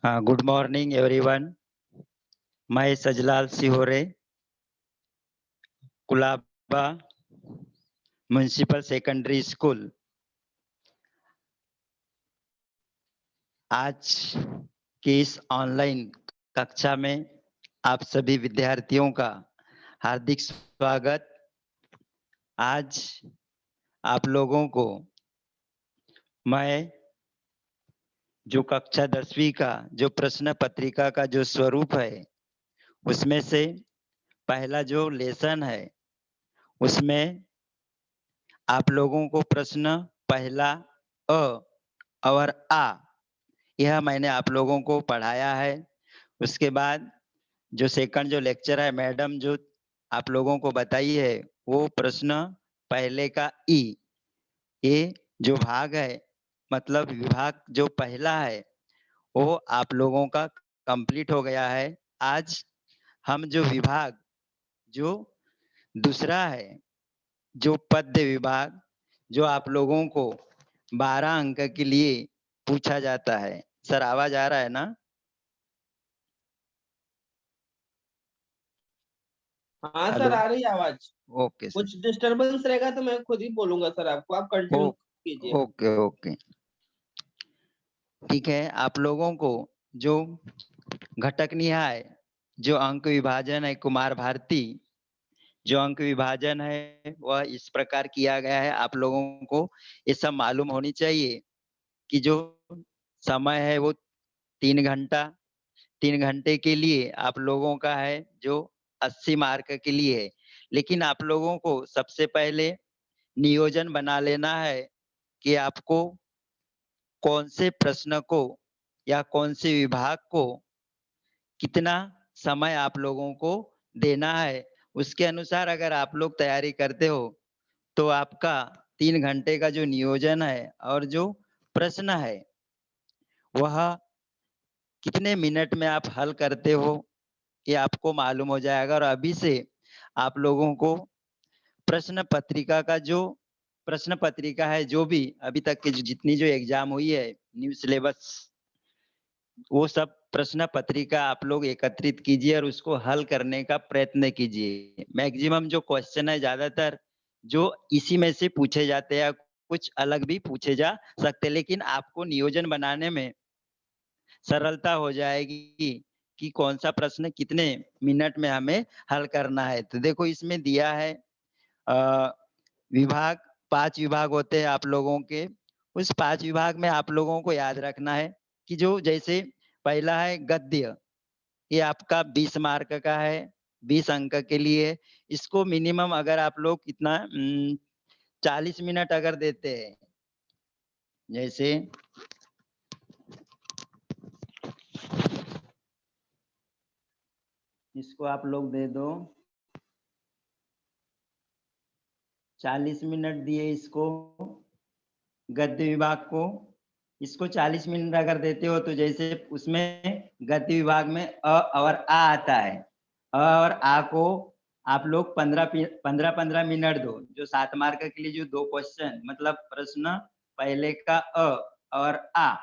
Good morning everyone. मैं सजलाल Sihore, Colaba municipal secondary school. आज की इस ऑनलाइन कक्षा में आप सभी विद्यार्थियों का हार्दिक स्वागत। आज आप लोगों को मैं जो कक्षा 10वीं का जो प्रश्न पत्रिका का जो स्वरूप है, उसमें से पहला जो लेसन है, उसमें आप लोगों को प्रश्न पहला अ और आ, यह मैंने आप लोगों को पढ़ाया है। उसके बाद जो सेकंड जो लेक्चर है, मैडम जो आप लोगों को बताई है, वो प्रश्न पहले का ई, ये जो भाग है, मतलब विभाग जो पहला है, वो आप लोगों का कंप्लीट हो गया है। आज हम जो विभाग जो दूसरा है, जो पद्य विभाग, जो आप लोगों को 12 अंक के लिए पूछा जाता है। सर आवाज आ रहा है ना? हाँ हेलो। सर, आ रही है आवाज। Okay sir. कुछ डिस्टरबेंस रहेगा तो मैं खुद ही बोलूंगा सर आपको, आप ओ, कंटिन्यू कीजिए। ओके ओके, ठीक है। आप लोगों को जो घटक निहाय जो अंक विभाजन है, कुमार भारती जो अंक विभाजन है वह इस प्रकार किया गया है। आप लोगों को ये सब मालूम होनी चाहिए कि जो समय है वो 3 घंटा, 3 घंटे के लिए आप लोगों का है जो 80 मार्क के लिए है। लेकिन आप लोगों को सबसे पहले नियोजन बना लेना है कि आपको कौन से प्रश्न को या कौन से विभाग को कितना समय आप लोगों को देना है। उसके अनुसार अगर आप लोग तैयारी करते हो तो आपका 3 घंटे का जो नियोजन है और जो प्रश्न है वह कितने मिनट में आप हल करते हो, ये आपको मालूम हो जाएगा। और अभी से आप लोगों को प्रश्न पत्रिका का जो प्रश्न पत्रिका है, जो भी अभी तक की जितनी जो एग्जाम हुई है, न्यू सिलेबस, वो सब प्रश्न पत्रिका आप लोग एकत्रित कीजिए और उसको हल करने का प्रयत्न कीजिए। मैक्सिमम जो क्वेश्चन है, ज्यादातर जो इसी में से पूछे जाते हैं, कुछ अलग भी पूछे जा सकते, लेकिन आपको नियोजन बनाने में सरलता हो जाएगी कि कौन सा प्रश्न कितने मिनट में हमें हल करना है। तो देखो इसमें दिया है विभाग, 5 विभाग होते हैं आप लोगों के। उस 5 विभाग में आप लोगों को याद रखना है कि जो जैसे पहला है गद्य, ये आपका 20 मार्क का है, 20 अंक के लिए। इसको मिनिमम अगर आप लोग कितना 40 मिनट अगर देते हैं, जैसे इसको आप लोग दे दो 40 मिनट दिए इसको, गद्य विभाग को। इसको 40 मिनट अगर देते हो तो जैसे उसमें गद्य विभाग में अ और आ आता है, अ और आ को आप लोग 15 मिनट दो। जो 7 मार्क के लिए जो 2 क्वेश्चन, मतलब प्रश्न पहले का अ और आ,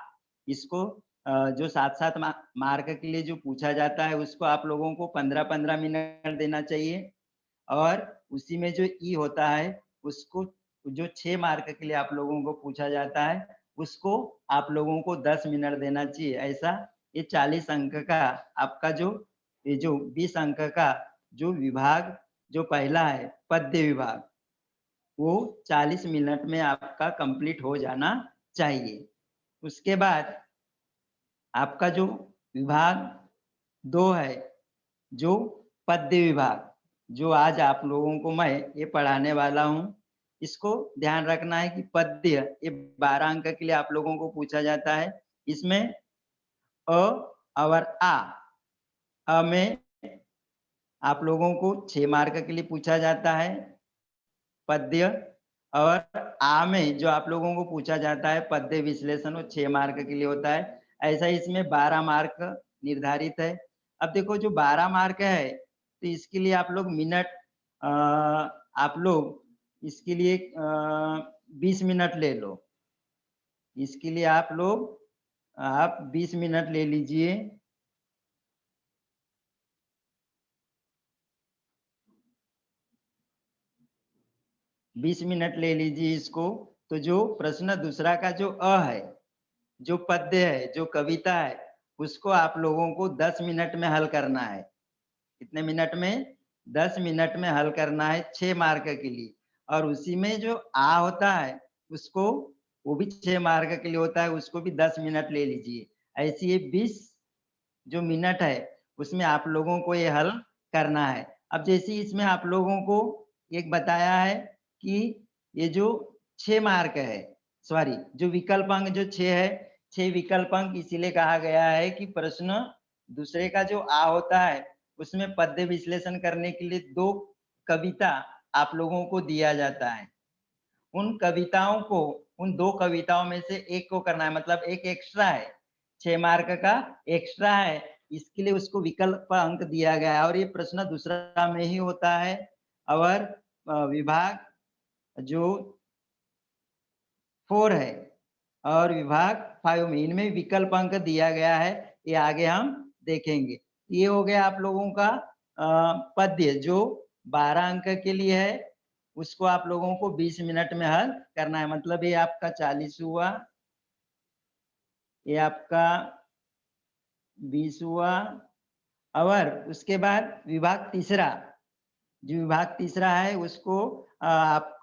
इसको जो 7 मार्क के लिए जो पूछा जाता है, उसको आप लोगों को 15 मिनट देना चाहिए। और उसी में जो ई होता है, उसको जो 6 मार्क के लिए आप लोगों को पूछा जाता है, उसको आप लोगों को 10 मिनट देना चाहिए। ऐसा ये 40 अंक का आपका जो ये जो 20 अंक का जो विभाग जो पहला है पद्य विभाग, वो 40 मिनट में आपका कंप्लीट हो जाना चाहिए। उसके बाद आपका जो विभाग 2 है, जो पद्य विभाग, जो आज आप लोगों को मैं ये पढ़ाने वाला हूँ, इसको ध्यान रखना है कि पद्य ये 12 अंक के लिए आप लोगों को पूछा जाता है। इसमें अ और आ, में आप लोगों को 6 मार्क के लिए पूछा जाता है पद्य, और आ में जो आप लोगों को पूछा जाता है पद्य विश्लेषण, वो 6 मार्क के लिए होता है। ऐसा इसमें 12 मार्क निर्धारित है। अब देखो जो 12 मार्क है, तो इसके लिए आप लोग मिनट आप लोग इसके लिए 20 मिनट ले लो। इसके लिए आप लोग आप 20 मिनट ले लीजिए। बीस मिनट ले लीजिए इसको। तो जो प्रश्न दूसरा का जो है, जो पद्य है, जो कविता है, उसको आप लोगों को 10 मिनट में हल करना है। कितने मिनट में? 10 मिनट में हल करना है 6 मार्क के लिए। और उसी में जो होता है, उसको वो भी 6 मार्क के लिए होता है, उसको भी 10 मिनट ले लीजिए। ऐसे ये 20 जो मिनट है, उसमें आप लोगों को ये हल करना है। अब जैसे इसमें आप लोगों को एक बताया है कि ये जो 6 मार्क है, सॉरी जो विकल्प अंक जो 6 है, 6 विकल्प अंक इसीलिए कहा गया है कि प्रश्न दूसरे का जो होता है, उसमें पद्य विश्लेषण करने के लिए 2 कविता आप लोगों को दिया जाता है। उन कविताओं को, उन 2 कविताओं में से एक को करना है, मतलब एक एक्स्ट्रा है, 6 मार्क का एक्स्ट्रा है, इसके लिए उसको विकल्प अंक दिया गया है और ये प्रश्न दूसरा में ही होता है। और विभाग जो 4 है और विभाग 5 में, इनमें विकल्प अंक दिया गया है, ये आगे हम देखेंगे। ये हो गया आप लोगों का पद्य जो 12 अंक के लिए है, उसको आप लोगों को 20 मिनट में हल करना है, मतलब ये आपका 40 हुआ, ये आपका 20 हुआ। और उसके बाद विभाग तीसरा, जो विभाग तीसरा है उसको आप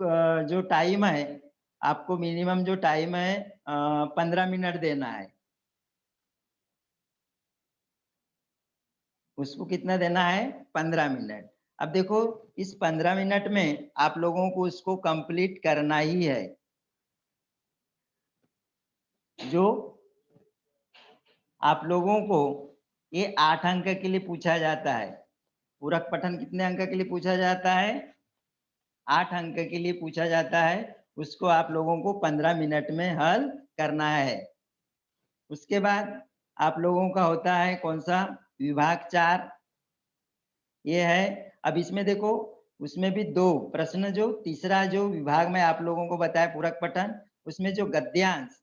जो टाइम है, आपको मिनिमम जो टाइम है 15 मिनट देना है। उसको कितना देना है? 15 मिनट। अब देखो इस 15 मिनट में आप लोगों को उसको कंप्लीट करना ही है। जो आप लोगों को ये 8 अंक के लिए पूछा जाता है। पूरक पठन कितने अंक के लिए पूछा जाता है? 8 अंक के लिए पूछा जाता है। उसको आप लोगों को 15 मिनट में हल करना है। उसके बाद आप लोगों का होता है कौन-सा? विभाग 4, ये है। अब इसमें देखो, उसमें भी 2 प्रश्न, जो तीसरा जो विभाग में आप लोगों को बताया पूरक पठन, उसमें जो गद्यांश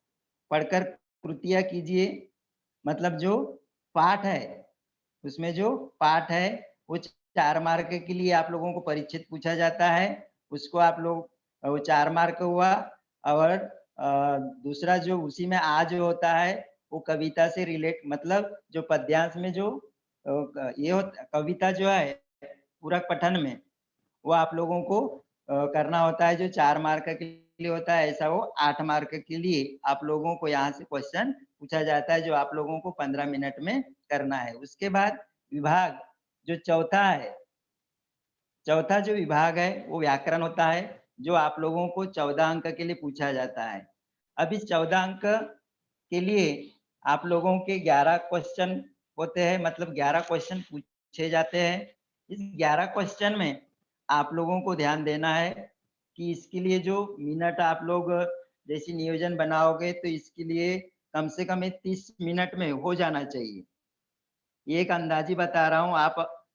पढ़कर कृतियाँ कीजिए, मतलब जो पाठ है, उसमें जो पाठ है वो 4 मार्क के लिए आप लोगों को परीक्षित पूछा जाता है। उसको आप लोग वो 4 मार्क हुआ। और दूसरा जो उसी में जो होता है, वो कविता से रिलेट, मतलब जो पद्यांश में जो ये कविता जो है पूरक पठन में, वो आप लोगों को करना होता है, जो 4 मार्क के लिए होता है, ऐसा वो 8 मार्क के लिए आप लोगों को यहाँ से क्वेश्चन पूछा जाता है, जो आप लोगों को 15 मिनट में करना है। उसके बाद विभाग जो चौथा है, चौथा जो विभाग है वो व्याकरण होता है, जो आप लोगों को 14 अंक के लिए पूछा जाता है। अब इस 14 अंक के लिए आप लोगों के 11 क्वेश्चन होते हैं, मतलब 11 क्वेश्चन पूछे जाते हैं। इस 11 क्वेश्चन में आप लोगों को ध्यान देना है कि इसके लिए जो मिनट आप लोग जैसे नियोजन बनाओगे, तो इसके लिए कम से कम ये 30 मिनट में हो जाना चाहिए। ये एक अंदाज़ी बता रहा हूँ, आप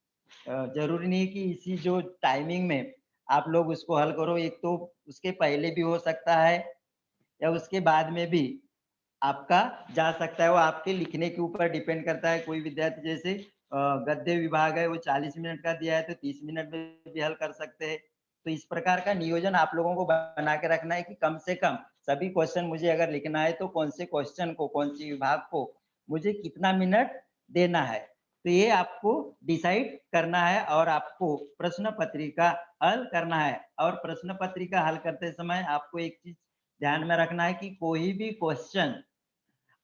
ज़रूरी नहीं कि इसी जो टाइमिंग में आप लोग उसको हल करो, एक तो उसके पहले भी हो सकता है या उसके बाद में भी आपका जा सकता है, वो आपके लिखने के ऊपर डिपेंड करता है। कोई विद्यार्थी जैसे गद्य विभाग है वो 40 मिनट का दिया है, तो 30 मिनट में भी हल कर सकते हैं। तो इस प्रकार का नियोजन आप लोगों को बना के रखना है कि कम से कम सभी क्वेश्चन मुझे अगर लिखना है, तो कौन से क्वेश्चन को, कौन सी विभाग को मुझे कितना मिनट देना है। तो ये आपको डिसाइड करना है और आपको प्रश्न पत्रिका हल करना है। और प्रश्न पत्रिका हल करते समय आपको एक चीज़ ध्यान में रखना है कि कोई भी क्वेश्चन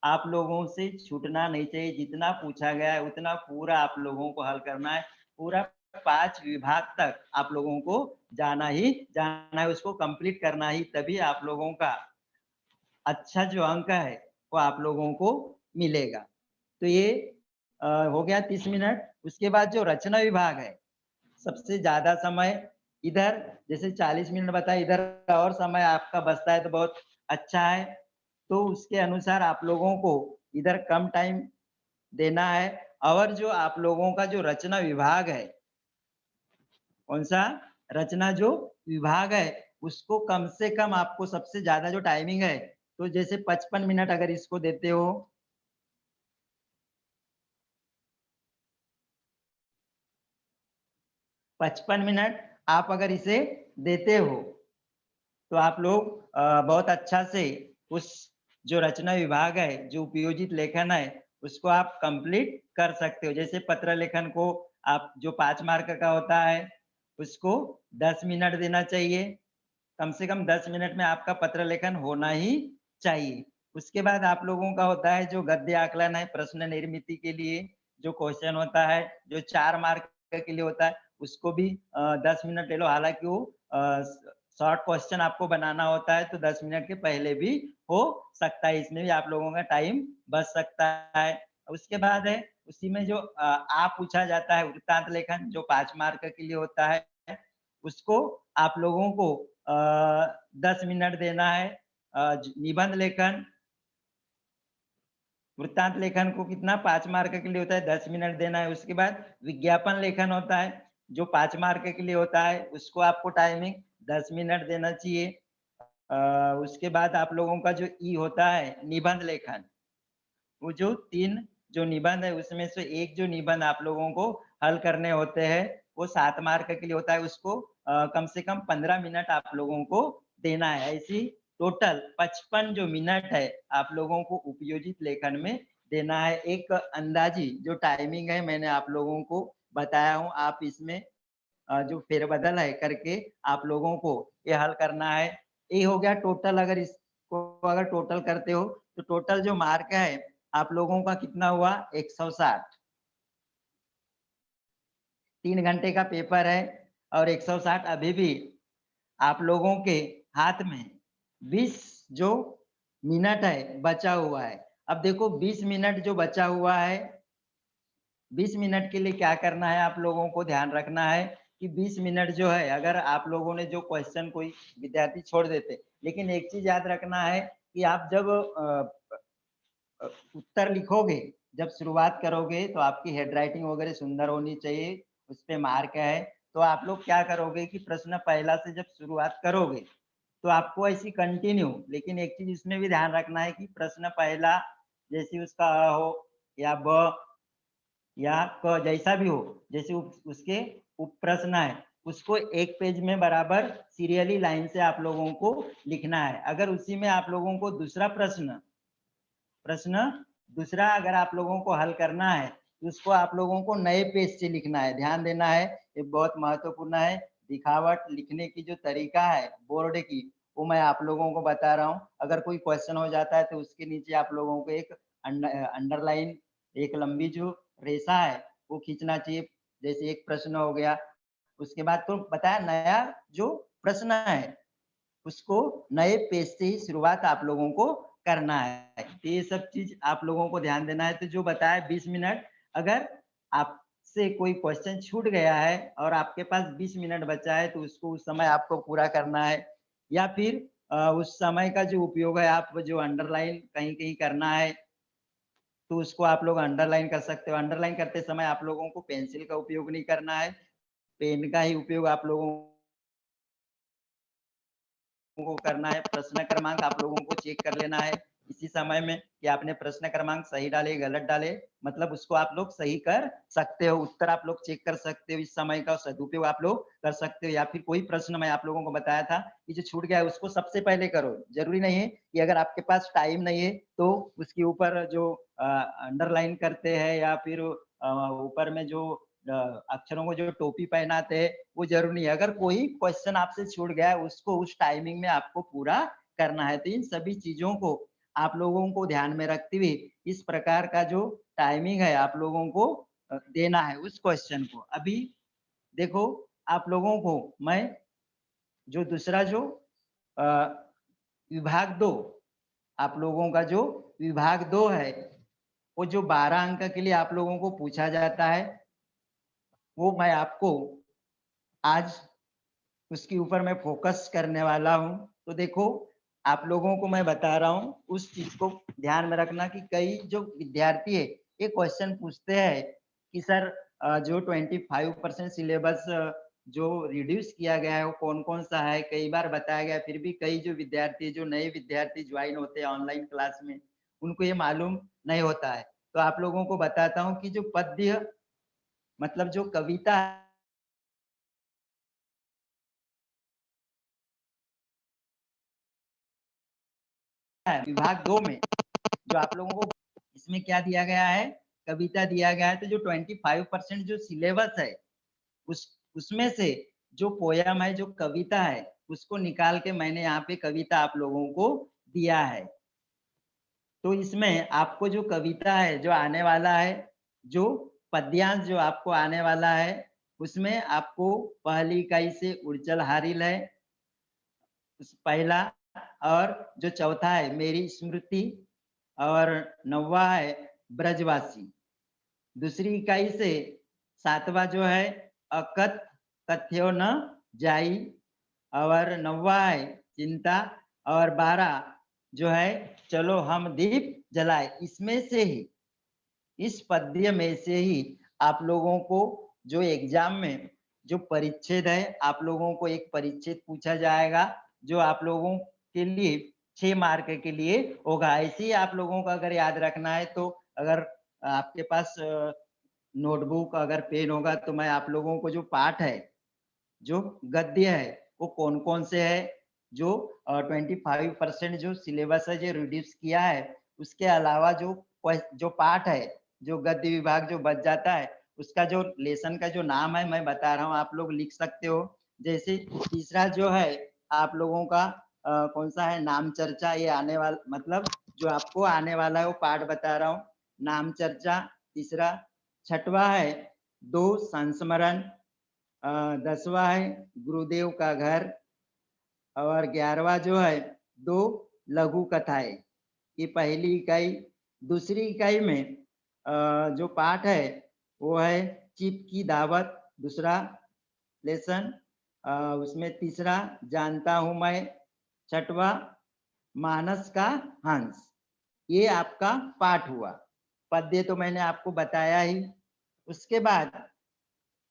आप लोगों से छूटना नहीं चाहिए। जितना पूछा गया है उतना पूरा आप लोगों को हल करना है। पूरा 5 विभाग तक आप लोगों को जाना ही जाना है, उसको कंप्लीट करना ही, तभी आप लोगों का अच्छा जो अंक है वो आप लोगों को मिलेगा। तो ये हो गया 30 मिनट। उसके बाद जो रचना विभाग है, सबसे ज़्यादा समय इधर, जैसे 40 मिनट बताया, इधर और समय आपका बचता है तो बहुत अच्छा है। तो उसके अनुसार आप लोगों को इधर कम टाइम देना है। और जो आप लोगों का जो रचना विभाग है, कौन-सा? रचना जो विभाग है, उसको कम से कम आपको सबसे ज़्यादा जो टाइमिंग है, तो जैसे 55 मिनट अगर इसको देते हो, 55 मिनट आप अगर इसे देते हो, तो आप लोग बहुत अच्छा से उस जो रचना विभाग है, जो उपयोजित लेखन है, उसको आप कंप्लीट कर सकते हो। जैसे पत्र लेखन को आप जो 5 मार्क का होता है, उसको 10 मिनट देना चाहिए। कम से कम 10 मिनट में आपका पत्र लेखन होना ही चाहिए। उसके बाद आप लोगों का होता है जो गद्य आकलन है, प्रश्न निर्मिति के लिए जो क्वेश्चन होता है, जो 4 मार्क के लिए होता है, उसको भी 10 मिनट ले लो। हालाँकि वो शॉर्ट क्वेश्चन आपको बनाना होता है, तो 10 मिनट के पहले भी हो सकता है। इसमें भी आप लोगों का टाइम बच सकता है। उसके बाद है, उसी में जो आ पूछा जाता है, वृत्तांत लेखन जो 5 मार्क के लिए होता है, उसको आप लोगों को 10 मिनट देना है। निबंध लेखन, वृत्तांत लेखन को कितना 5 मार्क के लिए होता है, 10 मिनट देना है। उसके बाद विज्ञापन लेखन होता है, जो 5 मार्क के लिए होता है, उसको आपको टाइमिंग 10 मिनट देना चाहिए। उसके बाद आप लोगों का जो ई होता है, निबंध लेखन, वो जो 3 जो निबंध है, उसमें से एक जो निबंध आप लोगों को हल करने होते हैं, वो 7 मार्क के लिए होता है। उसको कम से कम 15 मिनट आप लोगों को देना है। ऐसी टोटल 55 जो मिनट है, आप लोगों को उपयोजित लेखन में देना है। एक अंदाज़ी जो टाइमिंग है, मैंने आप लोगों को बताया हूँ। आप इसमें जो फेरबदल है करके आप लोगों को ये हल करना है। ये हो गया टोटल। अगर इसको अगर टोटल करते हो, तो टोटल जो मार्क है आप लोगों का कितना हुआ 160। 3 घंटे का पेपर है और 160 अभी भी आप लोगों के हाथ में 20 जो मिनट है बचा हुआ है। अब देखो 20 मिनट जो बचा हुआ है, 20 मिनट के लिए क्या करना है, आप लोगों को ध्यान रखना है कि 20 मिनट जो है, अगर आप लोगों ने जो क्वेश्चन कोई विद्यार्थी छोड़ देते, लेकिन एक चीज़ याद रखना है कि आप जब उत्तर लिखोगे, जब शुरुआत करोगे, तो आपकी हैंडराइटिंग वगैरह सुंदर होनी चाहिए, उसपे मार्क है। तो आप लोग क्या करोगे कि प्रश्न पहला से जब शुरुआत करोगे, तो आपको ऐसी कंटिन्यू, लेकिन एक चीज़ इसमें भी ध्यान रखना है कि प्रश्न पहला जैसे उसका अ हो या ब या क जैसा भी हो, जैसे उसके उप प्रश्न है, उसको एक पेज में बराबर सीरियली लाइन से आप लोगों को लिखना है। अगर उसी में आप लोगों को दूसरा प्रश्न प्रश्न दूसरा अगर आप लोगों को हल करना है, तो उसको आप लोगों को नए पेज से लिखना है। ध्यान देना है, ये बहुत महत्वपूर्ण है। दिखावट लिखने की जो तरीका है बोर्ड की, वो मैं आप लोगों को बता रहा हूँ। अगर कोई क्वेश्चन हो जाता है, तो उसके नीचे आप लोगों को एक अंडरलाइन, एक लंबी जो रेखा है, वो खींचना चाहिए। जैसे एक प्रश्न हो गया, उसके बाद तो बताया नया जो प्रश्न है, उसको नए पेज से ही शुरुआत आप लोगों को करना है। तो ये सब चीज़ आप लोगों को ध्यान देना है। तो जो बताया 20 मिनट, अगर आपसे कोई क्वेश्चन छूट गया है और आपके पास 20 मिनट बचा है, तो उसको उस समय आपको पूरा करना है। या फिर उस समय का जो उपयोग है, आप जो अंडरलाइन कहीं-कहीं करना है, तो उसको आप लोग अंडरलाइन कर सकते हो। अंडरलाइन करते समय आप लोगों को पेंसिल का उपयोग नहीं करना है, पेन का ही उपयोग आप लोगों को करना है। प्रश्न क्रमांक आप लोगों को चेक कर लेना है इसी समय में कि आपने प्रश्न क्रमांक सही डाले, गलत डाले, मतलब उसको आप लोग सही कर सकते हो। उत्तर आप लोग चेक कर सकते हो, इस समय का सदुपयोग आप लोग कर सकते हो। या फिर कोई प्रश्न मैं आप लोगों को बताया था कि जो छूट गया है, उसको सबसे पहले करो। ज़रूरी नहीं है कि अगर आपके पास टाइम नहीं है, तो उसके ऊपर जो अंडरलाइन करते हैं या फिर ऊपर में जो अक्षरों को जो टोपी पहनाते हैं, वो ज़रूरी नहीं है। अगर कोई क्वेश्चन आपसे छूट गया है, उसको उस टाइमिंग में आपको पूरा करना है। तो इन सभी चीज़ों को आप लोगों को ध्यान में रखते हुए इस प्रकार का जो टाइमिंग है, आप लोगों को देना है उस क्वेश्चन को। अभी देखो, आप लोगों को मैं जो दूसरा जो अ, विभाग 2, आप लोगों का जो विभाग 2 है, वो जो 12 अंक के लिए आप लोगों को पूछा जाता है, वो मैं आपको आज उसके ऊपर मैं फ़ोकस करने वाला हूँ। तो देखो, आप लोगों को मैं बता रहा हूँ, उस चीज़ को ध्यान में रखना कि कई जो विद्यार्थी है, ये क्वेश्चन पूछते हैं कि सर जो 25% सिलेबस जो रिड्यूस किया गया है, वो कौन-कौन सा है? कई बार बताया गया है, फिर भी कई जो विद्यार्थी, जो नए विद्यार्थी जॉइन होते हैं ऑनलाइन क्लास में, उनको ये मालूम नहीं होता है। तो आप लोगों को बताता हूँ कि जो पद्य मतलब जो कविता है विभाग 2 में जो आप लोगों को इसमें क्या दिया गया है, कविता दिया गया है। तो जो 25% जो सिलेबस है उसमें से जो पोयम है, जो कविता है, उसको निकाल के मैंने यहाँ पे कविता आप लोगों को दिया है। तो इसमें आपको जो कविता है जो आने वाला है, जो पद्यांश जो आपको आने वाला है, उसमें आपको पहली इकाई से उड़चल हारिल है पहला, और जो चौथा है मेरी स्मृति, और 9वां है ब्रजवासी। दूसरी इकाई से 7वां जो है अकथ कथ्यो न जाई, और 9वां है चिंता, और 12 जो है चलो हम दीप जलाए। इसमें से ही, इस पद्य में से ही आप लोगों को जो एग्जाम में जो परिच्छेद है, आप लोगों को एक परिच्छेद पूछा जाएगा जो आप लोगों के लिए 6 मार्क के लिए होगा। ऐसे ही आप लोगों को अगर याद रखना है तो अगर आपके पास नोटबुक अगर पेन होगा तो मैं आप लोगों को जो पाठ है, जो गद्य है, वो कौन-कौन से है, जो 25% जो सिलेबस है जो रिड्यूस किया है, उसके अलावा जो पाठ है, जो गद्य विभाग जो बच जाता है, उसका जो लेसन का जो नाम है मैं बता रहा हूँ, आप लोग लिख सकते हो। जैसे तीसरा जो है आप लोगों का कौन-सा है, नाम चर्चा। ये आने वाला मतलब जो आपको आने वाला है वो पाठ बता रहा हूँ, नाम चर्चा तीसरा। छठवां है 2 संस्मरण, 10वां है गुरुदेव का घर, और 11वां जो है 2 लघु कथाएँ। ये पहली इकाई। दूसरी इकाई में जो पाठ है वो है चिप की दावत, दूसरा लेसन। उसमें तीसरा जानता हूँ मैं, छठवां मानस का हंस। ये आपका पाठ हुआ। पद्य तो मैंने आपको बताया ही। उसके बाद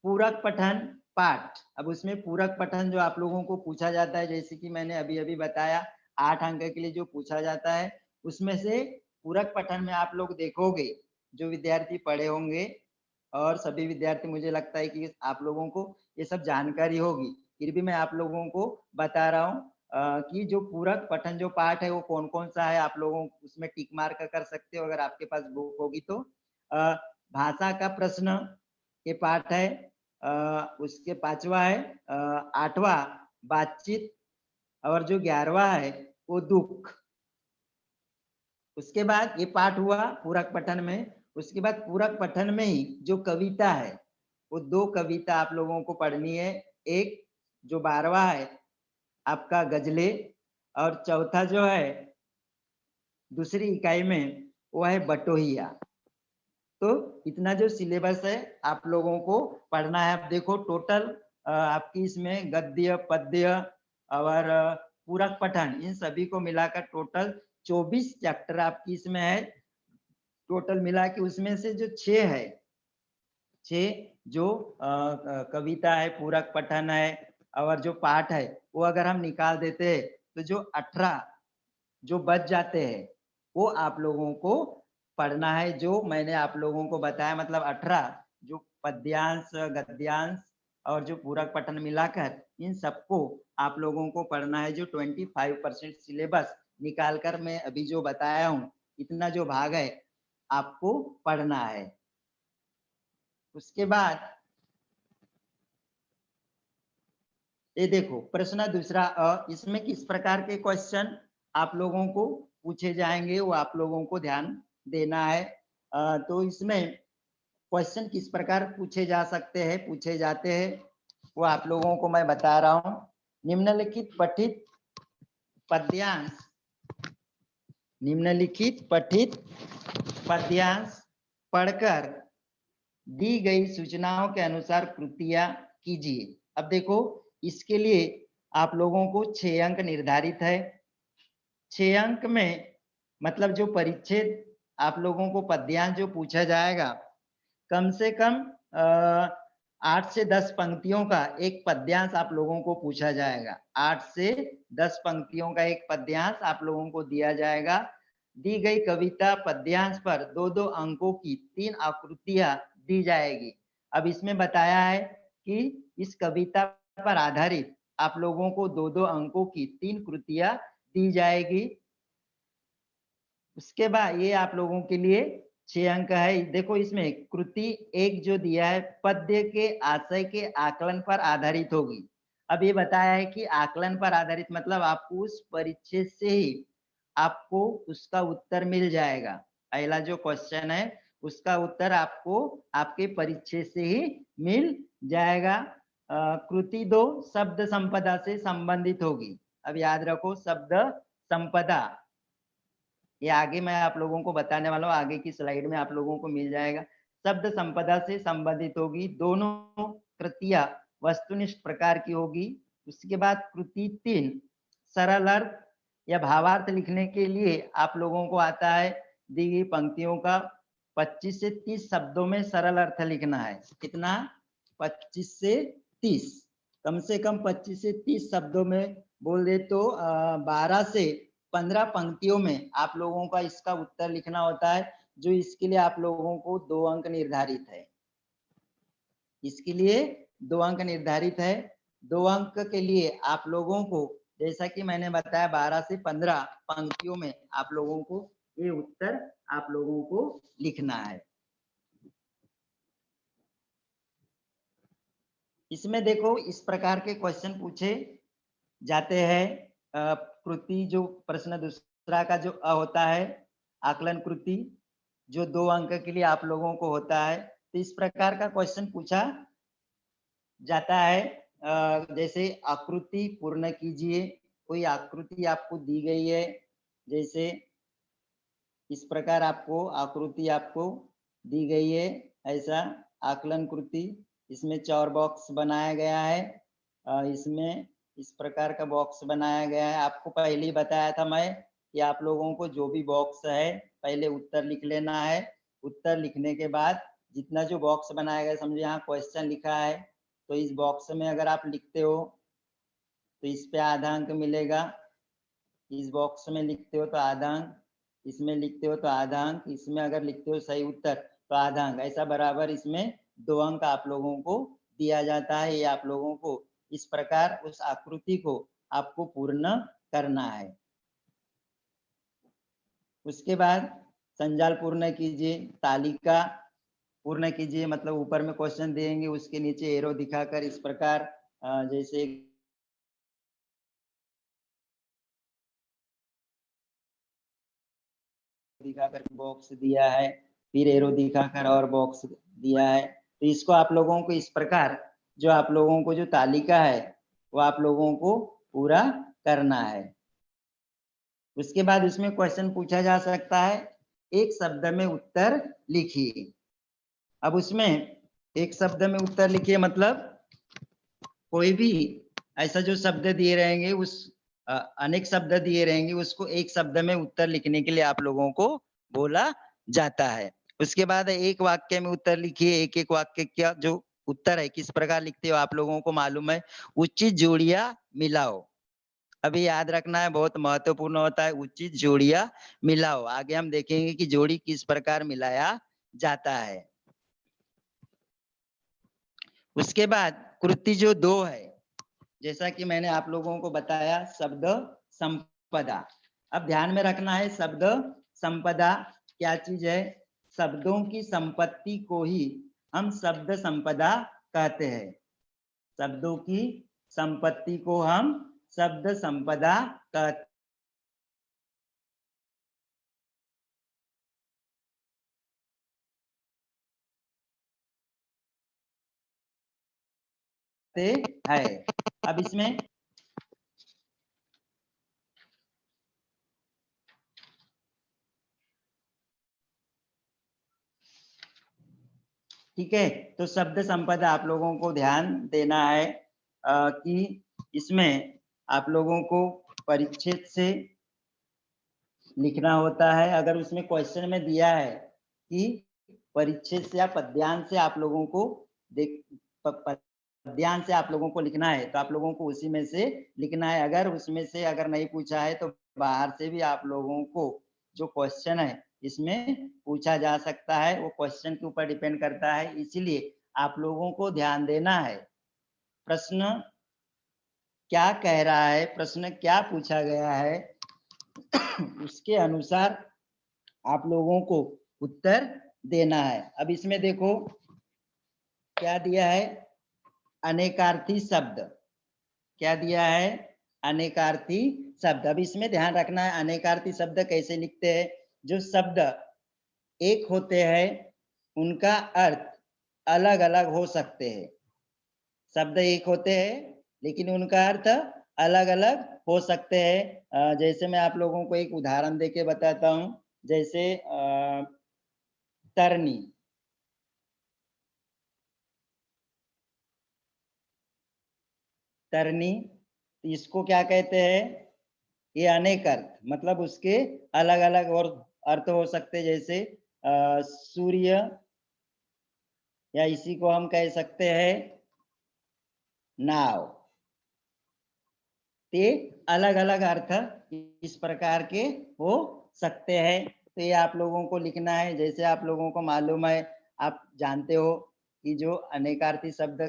पूरक पठन पाठ। अब उसमें पूरक पठन जो आप लोगों को पूछा जाता है, जैसे कि मैंने अभी-अभी बताया 8 अंक के लिए जो पूछा जाता है, उसमें से पूरक पठन में आप लोग देखोगे, जो विद्यार्थी पढ़े होंगे और सभी विद्यार्थी मुझे लगता है कि आप लोगों को ये सब जानकारी होगी। फिर भी मैं आप लोगों को बता रहा हूँ कि जो पूरक पठन जो पाठ है वो कौन-कौन सा है, आप लोगों उसमें टिक मार्क कर सकते हो अगर आपके पास बुक होगी तो। भाषा का प्रश्न ये पाठ है। उसके 5वां है 8वां बातचीत, और जो 11वां है वो दुःख। उसके बाद ये पाठ हुआ पूरक पठन में। उसके बाद पूरक पठन में ही जो कविता है, वो 2 कविता आप लोगों को पढ़नी है। एक जो 12वां है आपका गज़लें, और चौथा जो है दूसरी इकाई में वो है बटोहिया। तो इतना जो सिलेबस है आप लोगों को पढ़ना है। अब देखो टोटल आपकी इसमें गद्य, पद्य और पूरक पठन इन सभी को मिलाकर टोटल 24 चैप्टर आपकी इसमें है। टोटल मिला के उसमें से जो 6 है, 6 जो कविता है, पूरक पठन है और जो पाठ है, वो अगर हम निकाल देते हैं तो जो 18 जो बच जाते हैं, वो आप लोगों को पढ़ना है। जो मैंने आप लोगों को बताया मतलब 18 जो पद्यांश, गद्यांश और जो पूरक पठन मिलाकर इन सबको आप लोगों को पढ़ना है। जो 25% सिलेबस निकाल कर मैं अभी जो बताया हूँ, इतना जो भाग है आपको पढ़ना है। उसके बाद ये देखो प्रश्न दूसरा इसमें किस प्रकार के क्वेश्चन आप लोगों को पूछे जाएंगे वो आप लोगों को ध्यान देना है। तो इसमें क्वेश्चन किस प्रकार पूछे जा सकते हैं, पूछे जाते हैं, वो आप लोगों को मैं बता रहा हूँ। निम्नलिखित पठित पद्यांश, निम्नलिखित पठित पद्यांश पढ़कर दी गई सूचनाओं के अनुसार कृतियां कीजिए। अब देखो इसके लिए आप लोगों को 6 अंक निर्धारित है। 6 अंक में मतलब जो परिच्छेद आप लोगों को पद्यांश जो पूछा जाएगा, कम से कम 8 से 10 पंक्तियों का एक पद्यांश आप लोगों को पूछा जाएगा। 8 से 10 पंक्तियों का एक पद्यांश आप लोगों को दिया जाएगा। दी गई कविता पद्यांश पर 2-2 अंकों की 3 आकृतियां दी जाएगी। अब इसमें बताया है कि इस कविता पर आधारित आप लोगों को 2-2 अंकों की 3 कृतियां दी जाएगी। उसके बाद ये आप लोगों के लिए 6 अंक है। देखो इसमें कृति एक जो दिया है पद्य के आशय के आकलन पर आधारित होगी। अब ये बताया है कि आकलन पर आधारित मतलब आपको उस परिच्छेद से ही आपको उसका उत्तर मिल जाएगा। पहला जो क्वेश्चन है उसका उत्तर आपको आपके परिच्छेद से ही मिल जाएगा। कृति 2 शब्द संपदा से संबंधित होगी। अब याद रखो शब्द संपदा, ये आगे मैं आप लोगों को बताने वाला हूँ, आगे की स्लाइड में आप लोगों को मिल जाएगा। शब्द संपदा से संबंधित होगी। दोनों कृतियां वस्तुनिष्ठ प्रकार की होगी। उसके बाद कृति 3 सरल अर्थ या भावार्थ लिखने के लिए आप लोगों को आता है दी गई पंक्तियों का 25 से 30 शब्दों में सरल अर्थ लिखना है। कितना? 25 से 30, कम से कम 25 से 30 शब्दों में बोल दे तो 12 से 15 पंक्तियों में आप लोगों का इसका उत्तर लिखना होता है, जो इसके लिए आप लोगों को 2 अंक निर्धारित है। इसके लिए 2 अंक निर्धारित है। 2 अंक के लिए आप लोगों को जैसा कि मैंने बताया 12 से 15 पंक्तियों में आप लोगों को ये उत्तर आप लोगों को लिखना है। इसमें देखो इस प्रकार के क्वेश्चन पूछे जाते हैं। कृति जो प्रश्न दूसरा का जो अ होता है आकलन कृति, जो 2 अंक के लिए आप लोगों को होता है, तो इस प्रकार का क्वेश्चन पूछा जाता है। जैसे आकृति पूर्ण कीजिए। कोई आकृति आपको दी गई है, जैसे इस प्रकार आपको आकृति आपको दी गई है, ऐसा आकलन कृति। इसमें 4 बॉक्स बनाया गया है। इसमें इस प्रकार का बॉक्स बनाया गया है। आपको पहले ही बताया था मैं कि आप लोगों को जो भी बॉक्स है पहले उत्तर लिख लेना है। उत्तर लिखने के बाद जितना जो बॉक्स बनाया गया, समझो यहाँ क्वेश्चन लिखा है तो इस बॉक्स में अगर आप लिखते हो तो इस पे आधा अंक मिलेगा। इस बॉक्स में लिखते हो तो आधा अंक, इसमें लिखते हो तो आधा अंक, इसमें अगर लिखते हो सही उत्तर तो आधा अंक। ऐसा बराबर इसमें 2 अंक आप लोगों को दिया जाता है। ये आप लोगों को इस प्रकार उस आकृति को आपको पूर्ण करना है। उसके बाद संजाल पूर्ण कीजिए, तालिका पूर्ण कीजिए, मतलब ऊपर में क्वेश्चन देंगे उसके नीचे एरो दिखाकर इस प्रकार जैसे दिखाकर बॉक्स दिया है, फिर एरो दिखाकर और बॉक्स दिया है। तो इसको आप लोगों को इस प्रकार जो आप लोगों को जो तालिका है वो आप लोगों को पूरा करना है। उसके बाद उसमें क्वेश्चन पूछा जा सकता है एक शब्द में उत्तर लिखिए। अब उसमें एक शब्द में उत्तर लिखिए मतलब कोई भी ऐसा जो शब्द दिए रहेंगे उस अनेक शब्द दिए रहेंगे उसको एक शब्द में उत्तर लिखने के लिए आप लोगों को बोला जाता है। उसके बाद एक वाक्य में उत्तर लिखिए। एक एक वाक्य का जो उत्तर है किस प्रकार लिखते हो आप लोगों को मालूम है। उचित जोड़ियां मिलाओ। अभी याद रखना है, बहुत महत्वपूर्ण होता है उचित जोड़ियां मिलाओ। आगे हम देखेंगे कि जोड़ी किस प्रकार मिलाया जाता है। उसके बाद कृति जो 2 है, जैसा कि मैंने आप लोगों को बताया शब्द संपदा। अब ध्यान में रखना है शब्द संपदा क्या चीज है। शब्दों की संपत्ति को ही हम शब्द संपदा कहते हैं। शब्दों की संपत्ति को हम शब्द संपदा कहते हैं। अब इसमें ठीक है, तो शब्द संपदा आप लोगों को ध्यान देना है कि इसमें आप लोगों को परिच्छेद से लिखना होता है। अगर उसमें क्वेश्चन में दिया है कि परिच्छेद से या पद्यांश से आप लोगों को पद्यांश से आप लोगों को लिखना है तो आप लोगों को उसी में से लिखना है। अगर उसमें से अगर नहीं पूछा है तो बाहर से भी आप लोगों को जो क्वेश्चन है इसमें पूछा जा सकता है। वो क्वेश्चन के ऊपर डिपेंड करता है, इसीलिए आप लोगों को ध्यान देना है प्रश्न क्या कह रहा है, प्रश्न क्या पूछा गया है उसके अनुसार आप लोगों को उत्तर देना है। अब इसमें देखो क्या दिया है, अनेकार्थी शब्द। क्या दिया है, अनेकार्थी शब्द। अब इसमें ध्यान रखना है अनेकार्थी शब्द कैसे लिखते हैं। जो शब्द एक होते हैं उनका अर्थ अलग अलग हो सकते हैं। शब्द एक होते हैं लेकिन उनका अर्थ अलग अलग हो सकते हैं। जैसे मैं आप लोगों को एक उदाहरण देके बताता हूँ। जैसे तरनी, तरनी, इसको क्या कहते हैं, ये अनेक अर्थ, मतलब उसके अलग अलग और अर्थ हो सकते हैं। जैसे सूर्य, या इसी को हम कह सकते हैं नाव। ये अलग अलग अर्थ इस प्रकार के हो सकते हैं। तो ये आप लोगों को लिखना है। जैसे आप लोगों को मालूम है, आप जानते हो कि जो अनेकार्थी शब्द,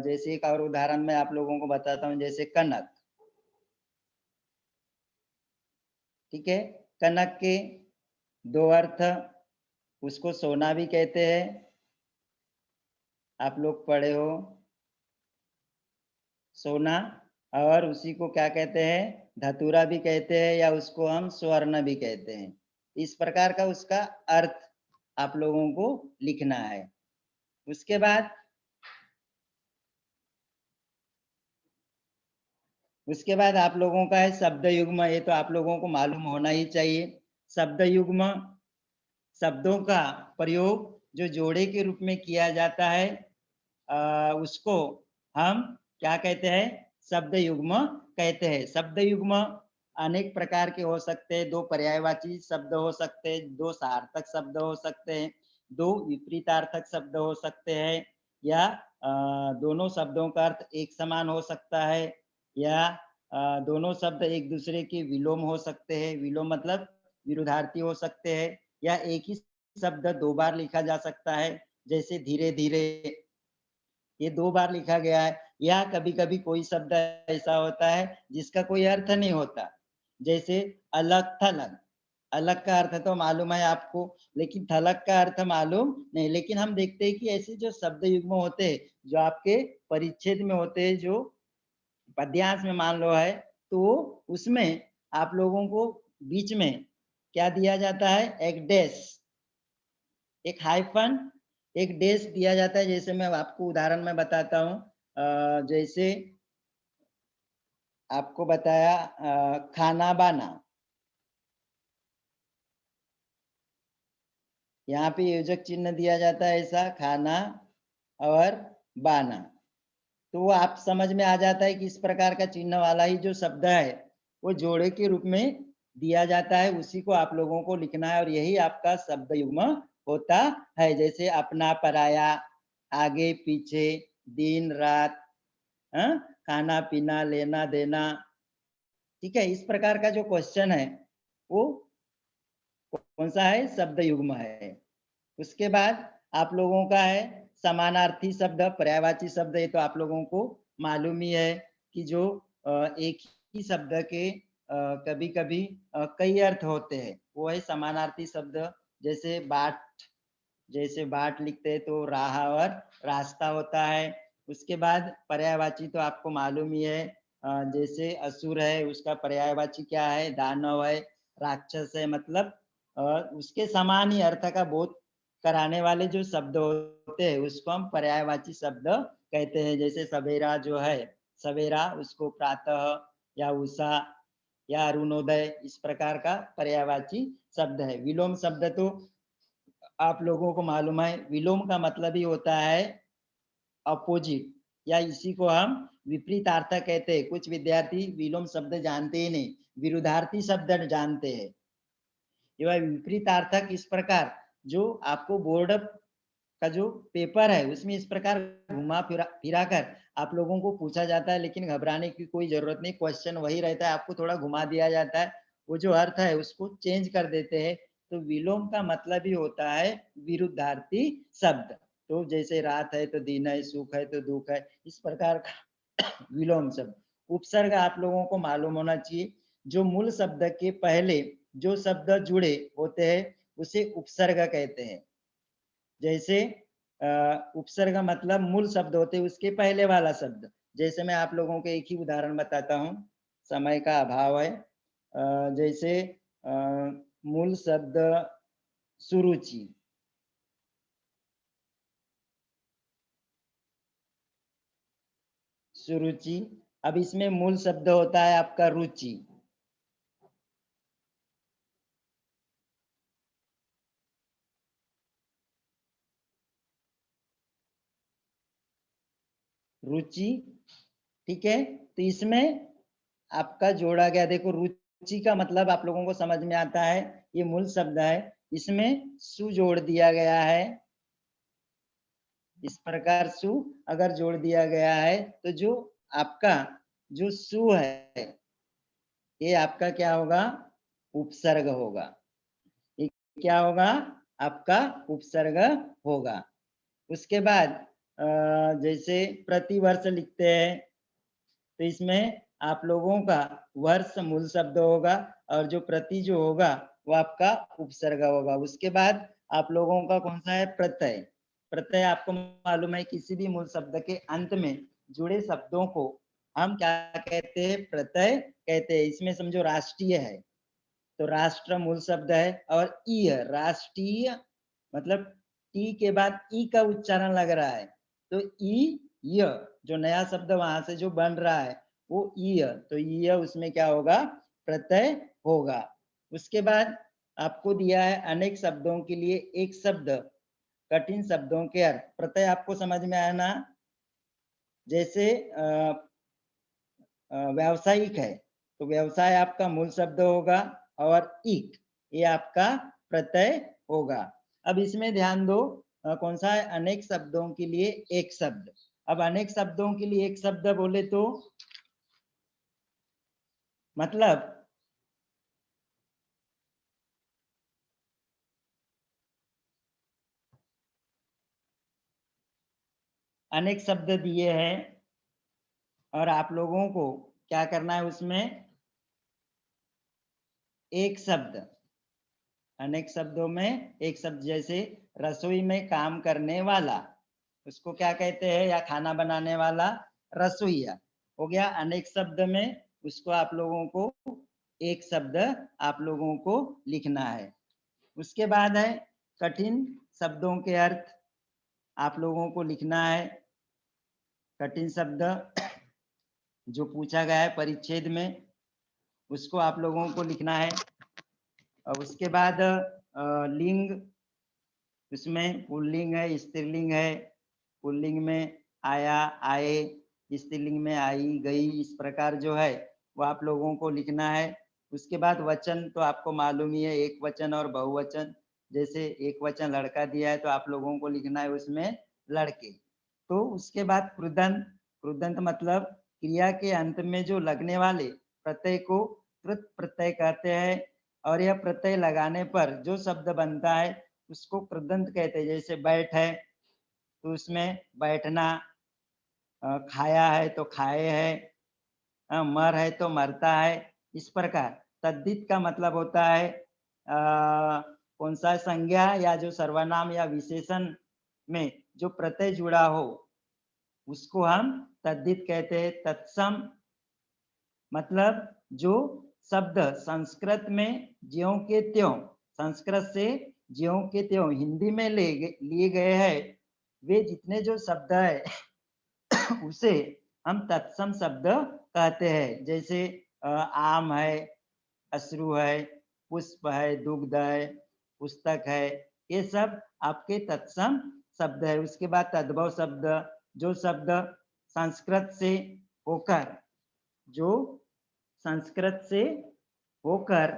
जैसे एक और उदाहरण मैं आप लोगों को बताता हूँ। जैसे कनक, ठीक है, कनक के दो अर्थ, उसको सोना भी कहते हैं, आप लोग पढ़े हो सोना, और उसी को क्या कहते हैं, धतूरा भी कहते हैं, या उसको हम स्वर्ण भी कहते हैं। इस प्रकार का उसका अर्थ आप लोगों को लिखना है। उसके बाद आप लोगों का है शब्द युग्म। ये तो आप लोगों को मालूम होना ही चाहिए। शब्द युग्म शब्दों का प्रयोग जो जोड़े के रूप में किया जाता है, उसको हम क्या कहते हैं, शब्द युग्म कहते हैं। शब्द युग्म अनेक प्रकार के हो सकते हैं। दो पर्यायवाची शब्द हो सकते हैं, दो सार्थक शब्द हो सकते हैं, दो विपरीतार्थक शब्द हो सकते हैं, या दोनों शब्दों का अर्थ एक समान हो सकता है, या दोनों शब्द एक दूसरे के विलोम हो सकते हैं। विलोम मतलब विरुद्धार्थी हो सकते हैं, या एक ही शब्द दो बार लिखा जा सकता है। जैसे धीरे धीरे, ये दो बार लिखा गया है। या कभी कभी कोई शब्द ऐसा होता है जिसका कोई अर्थ नहीं होता। जैसे अलग थलग, अलग का अर्थ तो मालूम है आपको, लेकिन थलग का अर्थ मालूम नहीं। लेकिन हम देखते हैं कि ऐसे जो शब्द युग्म होते हैं, जो आपके परिच्छेद में होते हैं, जो पद्यांश में मान लो है, तो उसमें आप लोगों को बीच में क्या दिया जाता है, एक डैश, एक हाइफन, एक डैश दिया जाता है। जैसे मैं आपको उदाहरण में बताता हूँ। जैसे आपको बताया खाना बाना, यहाँ पे योजक चिन्ह दिया जाता है ऐसा, खाना और बाना। तो वो आप समझ में आ जाता है कि इस प्रकार का चिन्ह वाला ही जो शब्द है वो जोड़े के रूप में दिया जाता है। उसी को आप लोगों को लिखना है और यही आपका शब्द युग्म होता है। जैसे अपना पराया, आगे पीछे, दिन रात, हाँ? खाना पीना, लेना देना, ठीक है। इस प्रकार का जो क्वेश्चन है वो कौन सा है, शब्द युग्म है। उसके बाद आप लोगों का है समानार्थी शब्द, पर्यायवाची शब्द। ये तो आप लोगों को मालूम ही है कि जो एक ही शब्द के कभी कभी कई अर्थ होते हैं, वो है समानार्थी शब्द। जैसे बाट, जैसे बाट लिखते हैं तो राह और रास्ता होता है। उसके बाद पर्यायवाची तो आपको मालूम ही है। जैसे असुर है, उसका पर्यायवाची क्या है, दानव है, राक्षस है। मतलब उसके समान ही अर्थ का बोध कराने वाले जो शब्द होते हैं उसको हम पर्यायवाची शब्द कहते हैं। जैसे सवेरा जो है, सवेरा, उसको प्रातः या उषा या अरुणोदय, इस प्रकार का पर्यायवाची शब्द है। विलोम शब्द तो आप लोगों को मालूम है, विलोम का मतलब ही होता है अपोजिट, या इसी को हम विपरीतार्थक कहते हैं। कुछ विद्यार्थी विलोम शब्द जानते ही नहीं, विरुद्धार्थी शब्द जानते हैं। यह विपरीतार्थक इस प्रकार, जो आपको बोर्ड का जो पेपर है उसमें इस प्रकार घुमा फिरा कर आप लोगों को पूछा जाता है, लेकिन घबराने की कोई जरूरत नहीं। क्वेश्चन वही रहता है, आपको थोड़ा घुमा दिया जाता है, वो जो अर्थ है उसको चेंज कर देते हैं। तो विलोम का मतलब ही होता है विरुद्धार्थी शब्द। तो जैसे रात है तो दिन है, सुख है तो दुख है, इस प्रकार का विलोम शब्द। उपसर्ग आप लोगों को मालूम होना चाहिए। जो मूल शब्द के पहले जो शब्द जुड़े होते हैं उसे उपसर्ग कहते हैं। जैसे उपसर्ग मतलब मूल शब्द होते हैं उसके पहले वाला शब्द। जैसे मैं आप लोगों को एक ही उदाहरण बताता हूँ, समय का अभाव है। जैसे मूल शब्द सुरुचि, सुरुचि। अब इसमें मूल शब्द होता है आपका रुचि। रुचि, ठीक है। तो इसमें आपका जोड़ा गया, देखो रुचि का मतलब आप लोगों को समझ में आता है, ये मूल शब्द है, इसमें सु जोड़ दिया गया है। इस प्रकार सु अगर जोड़ दिया गया है तो जो आपका जो सु है ये आपका क्या होगा, उपसर्ग होगा। ये क्या होगा, आपका उपसर्ग होगा। उसके बाद जैसे प्रतिवर्ष लिखते हैं तो इसमें आप लोगों का वर्ष मूल शब्द होगा और जो प्रति जो होगा वो आपका उपसर्ग होगा। उसके बाद आप लोगों का कौन सा है, प्रत्यय। प्रत्यय आपको मालूम है किसी भी मूल शब्द के अंत में जुड़े शब्दों को हम क्या कहते हैं, प्रत्यय कहते हैं। इसमें समझो राष्ट्रीय है तो राष्ट्र मूल शब्द है, और ईय राष्ट्रीय मतलब टी के बाद ई का उच्चारण लग रहा है तो ई य जो नया शब्द वहां से जो बन रहा है वो ईय, तो ईय उसमें क्या होगा, प्रत्यय होगा। उसके बाद आपको दिया है अनेक शब्दों के लिए एक शब्द, कठिन शब्दों के अर्थ। प्रत्यय आपको समझ में आया ना। जैसे व्यावसायिक है तो व्यवसाय आपका मूल शब्द होगा और इक ये आपका प्रत्यय होगा। अब इसमें ध्यान दो, कौन सा है, अनेक शब्दों के लिए एक शब्द। अब अनेक शब्दों के लिए एक शब्द बोले तो मतलब अनेक शब्द दिए हैं और आप लोगों को क्या करना है, उसमें एक शब्द, अनेक शब्दों में एक शब्द। जैसे रसोई में काम करने वाला उसको क्या कहते हैं, या खाना बनाने वाला रसोईया हो गया। अनेक शब्द में उसको आप लोगों को एक शब्द आप लोगों को लिखना है। उसके बाद है कठिन शब्दों के अर्थ आप लोगों को लिखना है। कठिन शब्द जो पूछा गया है परिच्छेद में उसको आप लोगों को लिखना है। और उसके बाद लिंग, उसमें पुल्लिंग है स्त्रीलिंग है। पुल्लिंग में आया आए, स्त्रीलिंग में आई गई, इस प्रकार जो है वो आप लोगों को लिखना है। उसके बाद वचन तो आपको मालूम ही है, एक वचन और बहुवचन। जैसे एक वचन लड़का दिया है तो आप लोगों को लिखना है उसमें लड़के। तो उसके बाद कृदंत, कृदंत मतलब क्रिया के अंत में जो लगने वाले प्रत्यय को कृत प्रत्यय कहते हैं। और यह प्रत्यय लगाने पर जो शब्द बनता है उसको कृदंत कहते हैं। जैसे बैठ है तो उसमें बैठना, खाया है तो खाए है, मर है तो मरता है। इस प्रकार तद्धित का मतलब होता है कौन सा संज्ञा या जो सर्वनाम या विशेषण में जो प्रत्यय जुड़ा हो उसको हम तद्धित कहते हैं। तत्सम मतलब जो शब्द संस्कृत में ज्यों के त्यों, संस्कृत से ज्यों के त्यों हिंदी में लिए गए हैं, वे जितने जो शब्द है उसे हम तत्सम शब्द कहते हैं। जैसे आम है, अश्रु है, पुष्प है, दुग्ध है, पुस्तक है, ये सब आपके तत्सम शब्द है। उसके बाद तद्भव शब्द, जो शब्द संस्कृत से होकर, जो संस्कृत से होकर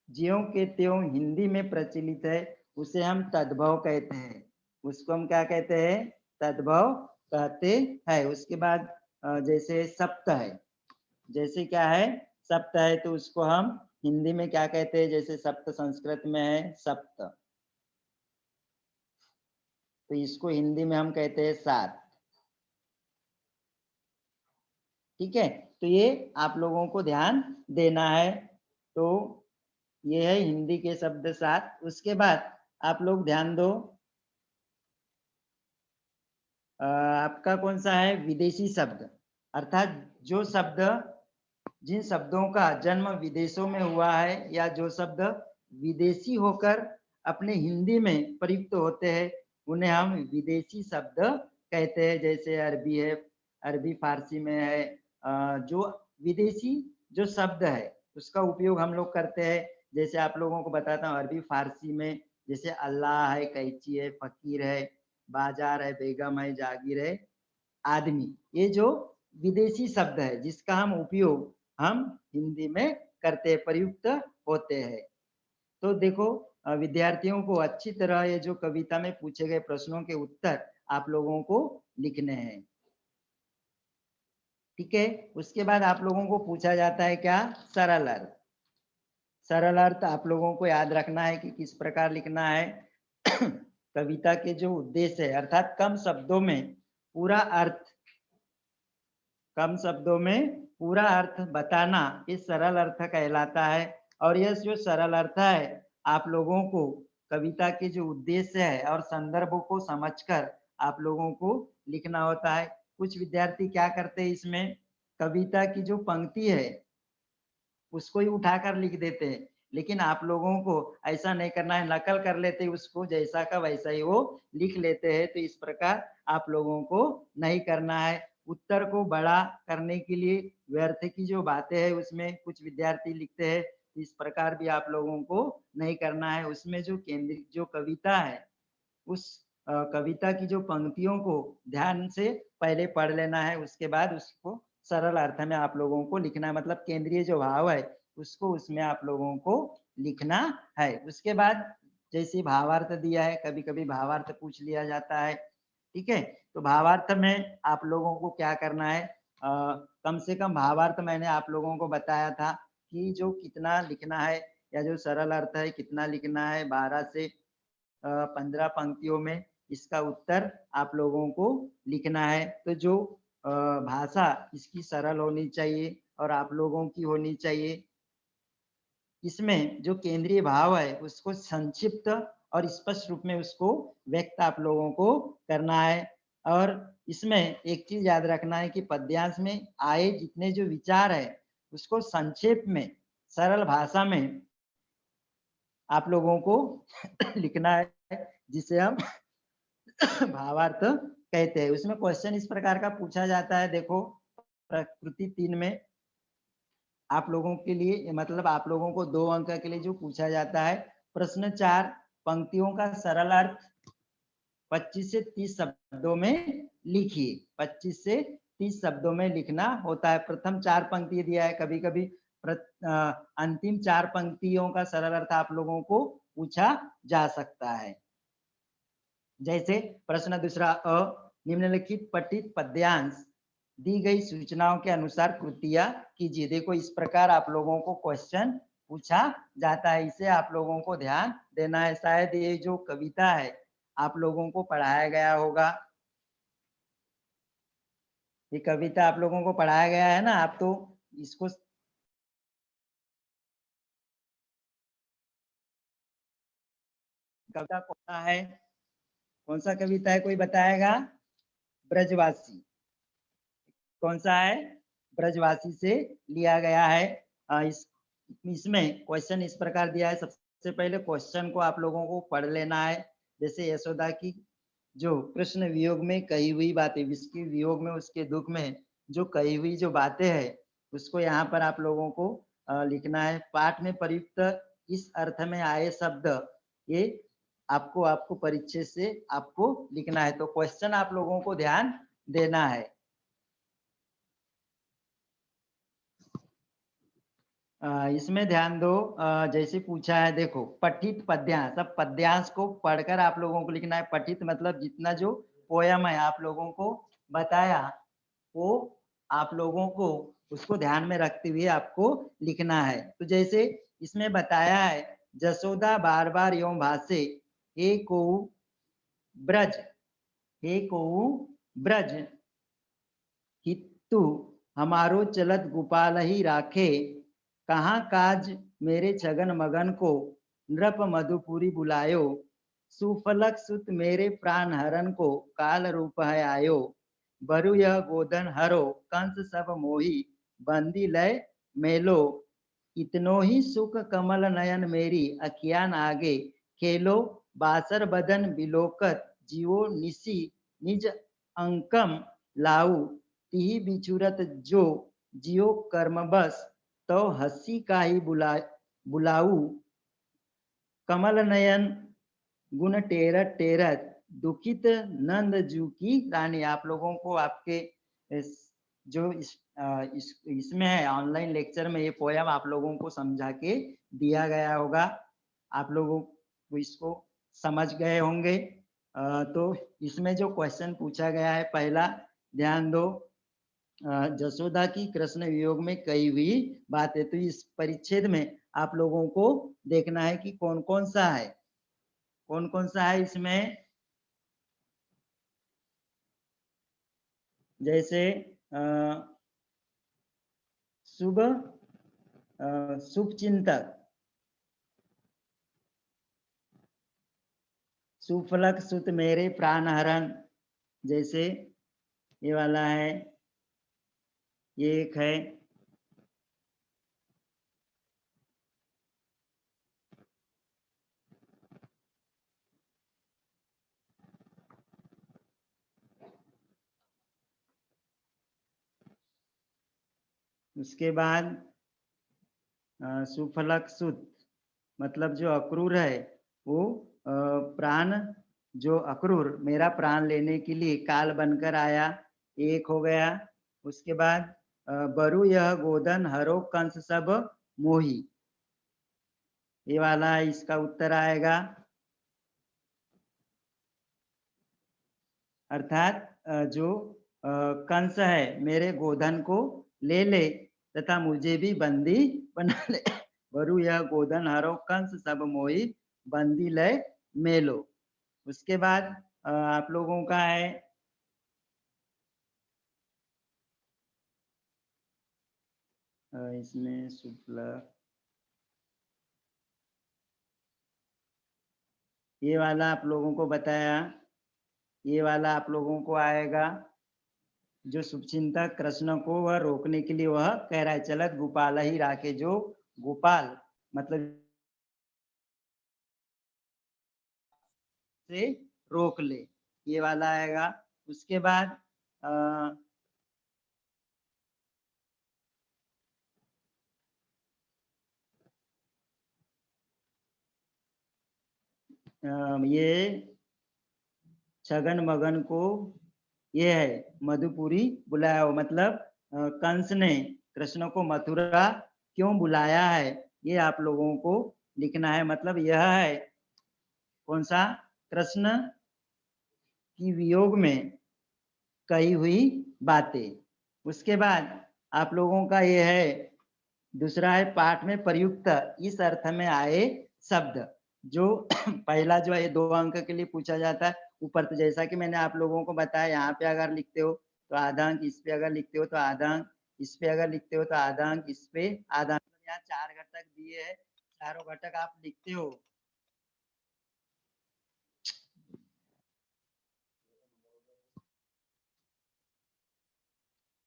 ज्यों के त्यों हिंदी में प्रचलित है उसे हम तद्भव कहते हैं। उसको हम क्या कहते हैं, तद्भव कहते हैं। उसके बाद जैसे सप्त है, जैसे क्या है, सप्त है तो उसको हम हिंदी में क्या कहते हैं, जैसे सप्त संस्कृत में है सप्त, तो इसको हिंदी में हम कहते हैं सात। ठीक है, तो ये आप लोगों को ध्यान देना है। तो ये है हिंदी के शब्द 7। उसके बाद आप लोग ध्यान दो, आपका कौन सा है विदेशी शब्द, अर्थात जो शब्द, जिन शब्दों का जन्म विदेशों में हुआ है या जो शब्द विदेशी होकर अपने हिंदी में प्रयुक्त होते हैं उन्हें हम विदेशी शब्द कहते हैं। जैसे अरबी है, अरबी फारसी में है, जो विदेशी जो शब्द है उसका उपयोग हम लोग करते हैं। जैसे आप लोगों को बताता हूँ, अरबी फारसी में जैसे अल्लाह है, कैंची है, फकीर है, बाजार है, बेगम है, जागीर है, आदमी, ये जो विदेशी शब्द है जिसका हम उपयोग हम हिंदी में करते हैं, प्रयुक्त होते हैं। तो देखो विद्यार्थियों को अच्छी तरह ये जो कविता में पूछे गए प्रश्नों के उत्तर आप लोगों को लिखने हैं, ठीक है। उसके बाद आप लोगों को पूछा जाता है क्या, सरल अर्थ। सरल अर्थ आप लोगों को याद रखना है कि किस प्रकार लिखना है। कविता के जो उद्देश्य है, अर्थात कम शब्दों में पूरा अर्थ, कम शब्दों में पूरा अर्थ बताना इस सरल अर्थ कहलाता है। और यह जो सरल अर्थ है आप लोगों को कविता के जो उद्देश्य है और संदर्भों को समझकर आप लोगों को लिखना होता है। कुछ विद्यार्थी क्या करते हैं, इसमें कविता की जो पंक्ति है उसको ही उठाकर लिख देते हैं, लेकिन आप लोगों को ऐसा नहीं करना है, नकल कर लेते हैं उसको, जैसा का वैसा ही वो लिख लेते हैं। तो इस प्रकार आप लोगों को नहीं करना है। उत्तर को बड़ा करने के लिए व्यर्थ की जो बातें हैं उसमें कुछ विद्यार्थी लिखते हैं, इस प्रकार भी आप लोगों को नहीं करना है। उसमें जो केंद्रित जो कविता है उस कविता की जो पंक्तियों को ध्यान से पहले पढ़ लेना है, उसके बाद उसको सरल अर्थ में आप लोगों को लिखना है, मतलब केंद्रीय जो भाव है उसको उसमें आप लोगों को लिखना है। उसके बाद जैसे भावार्थ दिया है, कभी कभी भावार्थ पूछ लिया जाता है, ठीक है। तो भावार्थ में आप लोगों को क्या करना है, कम से कम भावार्थ मैंने आप लोगों को बताया था कि जो कितना लिखना है, या जो सरल अर्थ है कितना लिखना है, 12 से 15 पंक्तियों में इसका उत्तर आप लोगों को लिखना है। तो जो भाषा इसकी सरल होनी चाहिए और आप लोगों की होनी चाहिए। इसमें जो केंद्रीय भाव है उसको संक्षिप्त और स्पष्ट रूप में उसको व्यक्त आप लोगों को करना है। और इसमें एक चीज याद रखना है कि पद्यांश में आए जितने जो विचार है उसको संक्षेप में सरल भाषा में आप लोगों को लिखना है, जिसे हम भावार्थ कहते हैं। उसमें क्वेश्चन इस प्रकार का पूछा जाता है, देखो प्रकृति 3 में आप लोगों के लिए, मतलब आप लोगों को 2 अंक के लिए जो पूछा जाता है, प्रश्न 4 पंक्तियों का सरल अर्थ 25 से 30 शब्दों में लिखिए। 25 से 30 शब्दों में लिखना होता है। प्रथम 4 पंक्ति दिया है, कभी कभी अंतिम 4 पंक्तियों का सरल अर्थ आप लोगों को पूछा जा सकता है। जैसे प्रश्न दूसरा अ, निम्नलिखित पठित पद्यांश दी गई सूचनाओं के अनुसार कृतियां कीजिए। देखो इस प्रकार आप लोगों को क्वेश्चन पूछा जाता है, इसे आप लोगों को ध्यान देना है। शायद ये जो कविता है आप लोगों को पढ़ाया गया होगा, ये कविता आप लोगों को पढ़ाया गया है ना, आप तो इसको कविता कौन सा है, कौन सा कविता है कोई बताएगा, ब्रजवासी कौन सा है, ब्रजवासी से लिया गया है। इसमें क्वेश्चन इस प्रकार दिया है, सबसे पहले क्वेश्चन को आप लोगों को पढ़ लेना है। जैसे यशोदा की जो कृष्ण वियोग में कही हुई बातें, विष्णु वियोग में उसके दुख में जो कही हुई जो बातें हैं उसको यहाँ पर आप लोगों को लिखना है। पाठ में प्रयुक्त इस अर्थ में आए शब्द ये आपको आपको परिचय से आपको लिखना है। तो क्वेश्चन आप लोगों को ध्यान देना है। इसमें ध्यान दो, जैसे पूछा है देखो पठित पद्यांश, अब पद्यांश को पढ़कर आप लोगों को लिखना है। पठित मतलब जितना जो पोयम है आप लोगों को बताया वो आप लोगों को उसको ध्यान में रखते हुए आपको लिखना है। तो जैसे इसमें बताया है, जसोदा बार बार यों भासे, हे को ब्रज, हे को ब्रज हितु हमारो चलत गोपाल ही राखे, कहाँ काज मेरे छगन मगन को नृप मधुपुरी बुलायो, सुफलक सुत मेरे प्राण हरण को काल रूप है आयो, बरु यह गोधन हरो कंस सब मोही, बंदी लय मेलो, इतनो ही सुख कमल नयन मेरी अखियान आगे, खेलो बासर बदन बिलोकत जीवो निसी निज अंकम लाऊ, तिहि बिछुरत जो जियो कर्म बस, तो हसी का ही बुलाऊ, कमल नयन गुण टेरत टेरत दुखित नंद जू की रानी। आप लोगों को आपके जो इसमें है ऑनलाइन लेक्चर में ये पोयम आप लोगों को समझा के दिया गया होगा, आप लोगों को इसको समझ गए होंगे। तो इसमें जो क्वेश्चन पूछा गया है, पहला ध्यान दो, जसोदा की कृष्ण वियोग में कही हुई बात है। तो इस परिच्छेद में आप लोगों को देखना है कि कौन कौन सा है, कौन कौन सा है इसमें। जैसे शुभ शुभ चिंतक, सुफलक सुत मेरे प्राण हरण, जैसे ये वाला है, ये एक है। उसके बाद सुफलक सुत मतलब जो अक्रूर है वो प्राण, जो अक्रूर मेरा प्राण लेने के लिए काल बनकर आया, एक हो गया। उसके बाद बरु यह गोधन हरो कंस सब मोही, ये वाला इसका उत्तर आएगा। अर्थात जो कंस है मेरे गोधन को ले ले तथा मुझे भी बंदी बना ले, बरु यह गोधन हरो कंस सब मोही, बंदी ले मेलो। उसके बाद आप लोगों का है इसमें शुक्ला, ये वाला आप लोगों को बताया, ये वाला आप लोगों को आएगा। जो शुभचिंतक कृष्ण को वह रोकने के लिए वह कह रहा है, चलत गोपाल ही राखे, जो गोपाल मतलब से रोक ले, ये वाला आएगा। उसके बाद ये छगन मगन को ये है मधुपुरी बुलाया हो, मतलब कंस ने कृष्ण को मथुरा क्यों बुलाया है, ये आप लोगों को लिखना है। मतलब यह है कौन सा, कृष्ण की वियोग में कही हुई बातें। उसके बाद आप लोगों का ये है दूसरा है पाठ में प्रयुक्त इस अर्थ में आए शब्द, जो पहला जो है 2 अंक के लिए पूछा जाता है ऊपर। तो जैसा कि मैंने आप लोगों को बताया, यहाँ पे अगर लिखते हो तो आधा अंक, इस पे अगर लिखते हो तो आधा अंक, इस पे अगर लिखते हो तो आधा अंक, इस पे आधा अंक। यहाँ 4 घटक दिए हैं, चारों घटक आप लिखते हो।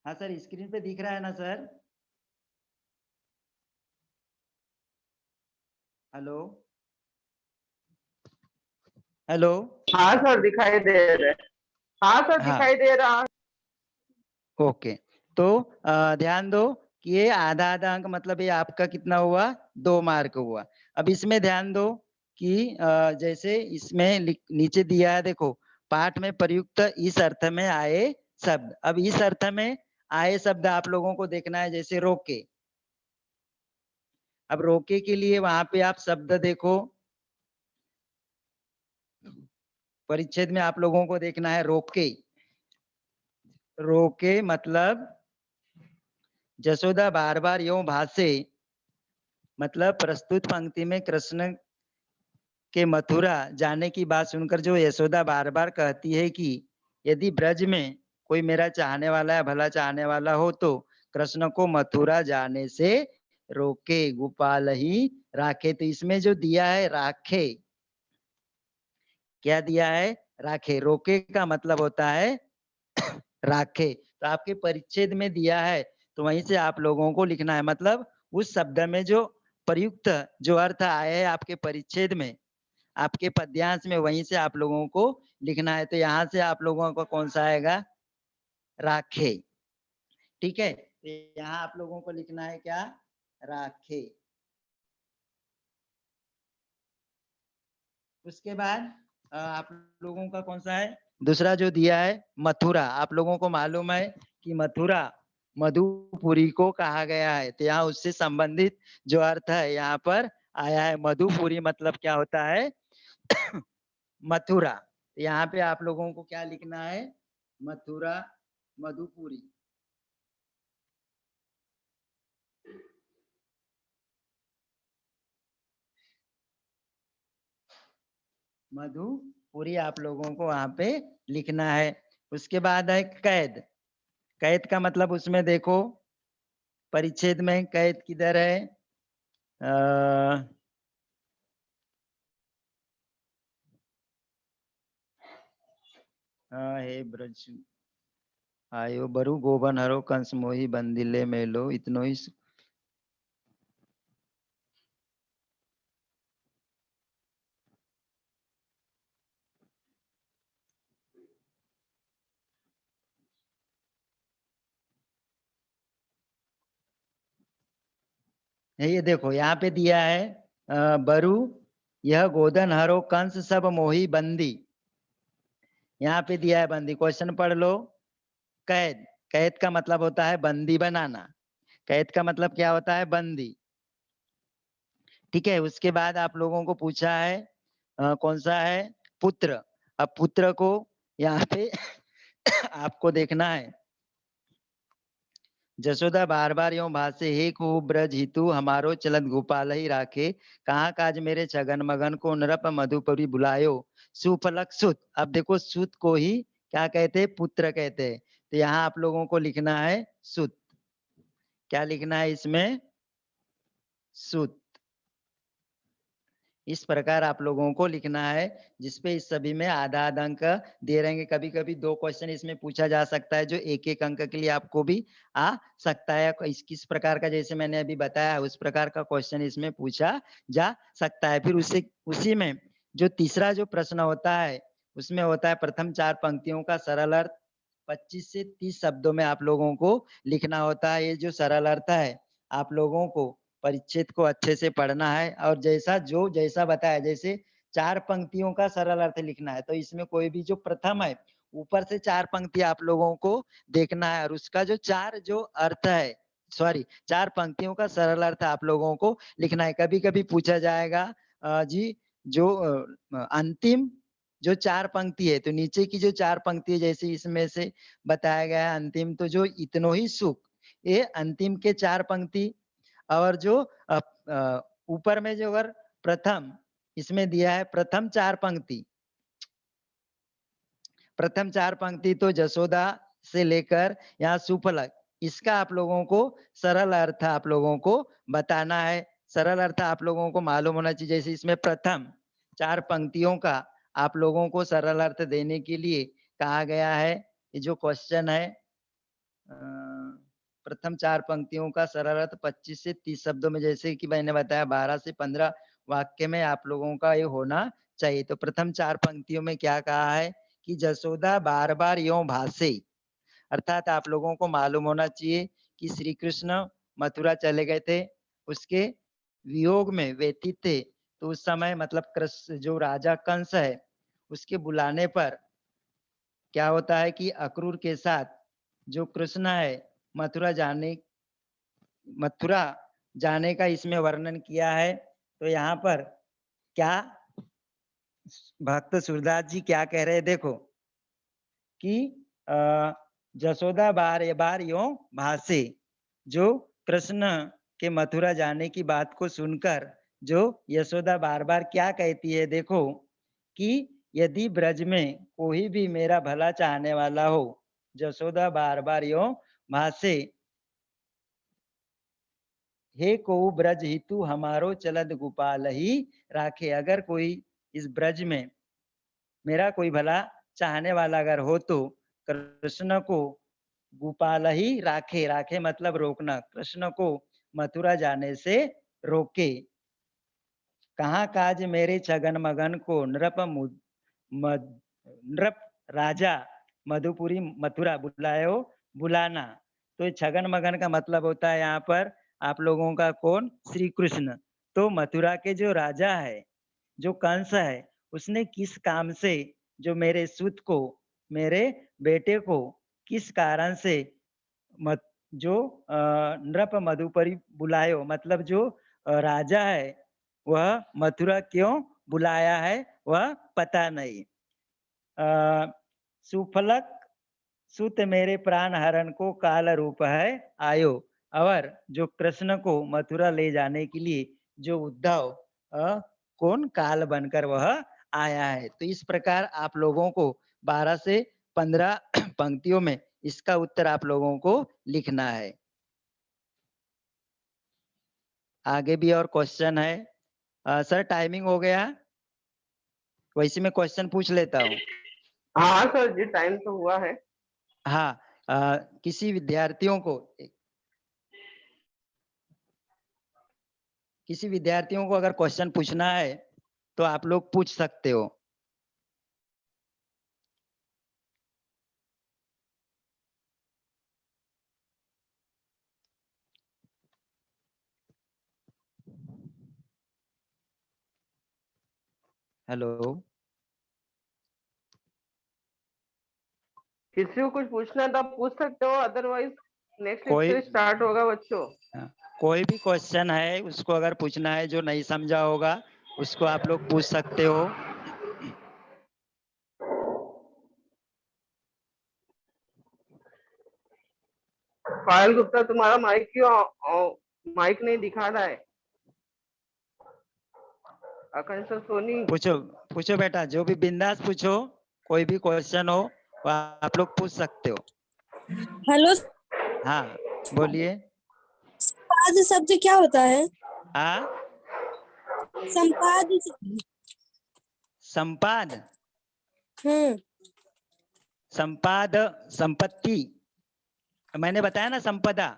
हाँ सर, स्क्रीन पे दिख रहा है ना सर? Hello hello. हाँ सर दिखाई दे रहा है, हाँ सर हाँ दिखाई दे रहा है। ओके, तो ध्यान दो कि ये आधा आधा अंक मतलब ये आपका कितना हुआ, 2 मार्क हुआ। अब इसमें ध्यान दो कि जैसे इसमें नीचे दिया है, देखो पाठ में प्रयुक्त इस अर्थ में आए शब्द। अब इस अर्थ में आए शब्द आप लोगों को देखना है, जैसे रोके। अब रोके के लिए वहां पे आप शब्द देखो, परिच्छेद में आप लोगों को देखना है रोके। रोके मतलब जसोदा बार बार यूं भासे, मतलब प्रस्तुत पंक्ति में कृष्ण के मथुरा जाने की बात सुनकर जो यशोदा बार बार कहती है कि यदि ब्रज में कोई मेरा चाहने वाला या भला चाहने वाला हो तो कृष्ण को मथुरा जाने से रोके गोपाल ही राखे। तो इसमें जो दिया है राखे, क्या दिया है? राखे। रोके का मतलब होता है राखे। तो आपके परिच्छेद में दिया है, तो वहीं से आप लोगों को लिखना है। मतलब उस शब्द में जो प्रयुक्त जो अर्थ आए है आपके परिच्छेद में, आपके पद्यांश में, वहीं से आप लोगों को लिखना है। तो यहाँ से आप लोगों को कौन सा आएगा? राखे। ठीक है, तो यहाँ आप लोगों को लिखना है क्या? राखे। उसके बाद आप लोगों का कौन सा है? दूसरा जो दिया है मथुरा। आप लोगों को मालूम है कि मथुरा मधुपुरी को कहा गया है। तो यहाँ उससे संबंधित जो अर्थ है यहाँ पर आया है। मधुपुरी मतलब क्या होता है? मथुरा। तो यहाँ पे आप लोगों को क्या लिखना है? मथुरा मधुपुरी। मधुपुरी आप लोगों को वहां पे लिखना है। उसके बाद है कैद। कैद का मतलब उसमें देखो परिच्छेद में कैद किधर है? हे ब्रज आयो बरु गोबन हरो कंस मोही बंदिले मेलो इतनो ही। ये देखो यहाँ पे दिया है बरु यह गोदन हरो कंस सब मोही बंदी। यहाँ पे दिया है बंदी। क्वेश्चन पढ़ लो। कैद, कैद का मतलब होता है बंदी बनाना। कैद का मतलब क्या होता है? बंदी। ठीक है, उसके बाद आप लोगों को पूछा है कौन सा है? पुत्र। अब पुत्र को यहाँ पे आपको देखना है। जसोदा बार बार यो भासे हे को ब्रज हितु हमारो चलत गोपाल ही राखे। कहाँ काज मेरे छगन मगन को नरप मधुपुरी बुलायो सुफलक सुत। अब देखो सुत को ही क्या कहते हैं? पुत्र कहते हैं। तो यहाँ आप लोगों को लिखना है सुत। क्या लिखना है इसमें? सुत। इस प्रकार आप लोगों को लिखना है, जिसपे इस सभी में आधा आधा अंक दे रहेंगे। कभी कभी 2 क्वेश्चन इसमें पूछा जा सकता है जो एक एक अंक के लिए आपको भी आ सकता है। इस किस प्रकार का जैसे मैंने अभी बताया उस प्रकार का क्वेश्चन इसमें पूछा जा सकता है। फिर उसी में जो तीसरा जो प्रश्न होता है उसमें होता है प्रथम 4 पंक्तियों का सरल अर्थ 25 से 30 शब्दों में आप लोगों को लिखना होता है। ये जो सरल अर्थ है आप लोगों को परिच्छेद को अच्छे से पढ़ना है और जैसा बताया, जैसे 4 पंक्तियों का सरल अर्थ लिखना है। तो इसमें कोई भी जो प्रथम है ऊपर से 4 पंक्ति आप लोगों को देखना है और उसका जो 4 जो अर्थ है, सॉरी 4 पंक्तियों का सरल अर्थ आप लोगों को लिखना है। कभी कभी पूछा जाएगा जी जो अंतिम जो 4 पंक्ति है, तो नीचे की जो 4 पंक्ति है जैसे इसमें से बताया गया है अंतिम, तो जो इतनो ही सुख, ये अंतिम के 4 पंक्ति। और जो ऊपर में जो अगर प्रथम इसमें दिया है प्रथम 4 पंक्ति, प्रथम 4 पंक्ति तो जसोदा से लेकर यहाँ सुफलक, इसका आप लोगों को सरल अर्थ आप लोगों को बताना है। सरल अर्थ आप लोगों को मालूम होना चाहिए। जैसे इसमें प्रथम 4 पंक्तियों का आप लोगों को सरल अर्थ देने के लिए कहा गया है। ये जो क्वेश्चन है प्रथम 4 पंक्तियों का सरल अर्थ 25 से 30 शब्दों में, जैसे कि मैंने बताया 12 से 15 वाक्य में आप लोगों का ये होना चाहिए। तो प्रथम 4 पंक्तियों में क्या कहा है कि जसोदा बार बार यों भासे, अर्थात आप लोगों को मालूम होना चाहिए कि श्री कृष्ण मथुरा चले गए थे, उसके वियोग में व्यतीत थे। तो उस समय मतलब कृष्ण जो राजा कंस है उसके बुलाने पर क्या होता है कि अक्रूर के साथ जो कृष्ण है मथुरा जाने मथुरा जाने का इसमें वर्णन किया है। तो यहाँ पर क्या भक्त सूरदास जी क्या कह रहे हैं देखो कि जसोदा बार बार यों भासे, जो कृष्ण के मथुरा जाने की बात को सुनकर जो यशोदा बार बार क्या कहती है देखो कि यदि ब्रज में कोई भी मेरा भला चाहने वाला हो, जसोदा बार बार यों भासे, हे को ब्रज हितु हमारो चलद गोपाल ही राखे। अगर कोई इस ब्रज में मेरा कोई भला चाहने वाला अगर हो तो कृष्ण को गोपाल ही राखे। राखे मतलब रोकना, कृष्ण को मथुरा जाने से रोके। कहाँ काज मेरे छगन मगन को नृप राजा मधुपुरी मथुरा बुलायो बुलाना। तो ये छगन मगन का मतलब होता है यहाँ पर आप लोगों का कौन, श्री कृष्ण। तो मथुरा के जो राजा है, जो कंस है, उसने किस काम से जो मेरे सुत को, मेरे बेटे को किस कारण से मत जो नृप मधुपरी बुलायो, मतलब जो राजा है वह मथुरा क्यों बुलाया है वह पता नहीं। सुफलक सुत मेरे प्राण हरण को काल रूप है आयो। और जो कृष्ण को मथुरा ले जाने के लिए जो उद्धव कौन काल बनकर वह आया है। तो इस प्रकार आप लोगों को 12 से 15 पंक्तियों में इसका उत्तर आप लोगों को लिखना है। आगे भी और क्वेश्चन है। सर टाइमिंग हो गया, वैसे मैं क्वेश्चन पूछ लेता हूँ। हाँ सर जी, टाइम तो हुआ है। हाँ, किसी विद्यार्थियों को अगर क्वेश्चन पूछना है तो आप लोग पूछ सकते हो। हेलो, किसी को कुछ पूछना है तो आप पूछ सकते हो, अदरवाइज नेक्स्ट वीक कोई से स्टार्ट होगा बच्चों। कोई भी क्वेश्चन है उसको अगर पूछना है, जो नहीं समझा होगा उसको आप लोग पूछ सकते हो। पायल गुप्ता, तुम्हारा माइक क्यों माइक नहीं दिखा रहा है? आकांक्षा सोनी, पूछो पूछो बेटा, जो भी बिंदास पूछो, कोई भी क्वेश्चन हो वो आप लोग पूछ सकते हो। हेलो, हाँ बोलिए। संपाद शब्द क्या होता है? हाँ, संपाद शब्द। संपाद, हम्म। संपाद संपत्ति, मैंने बताया ना संपदा।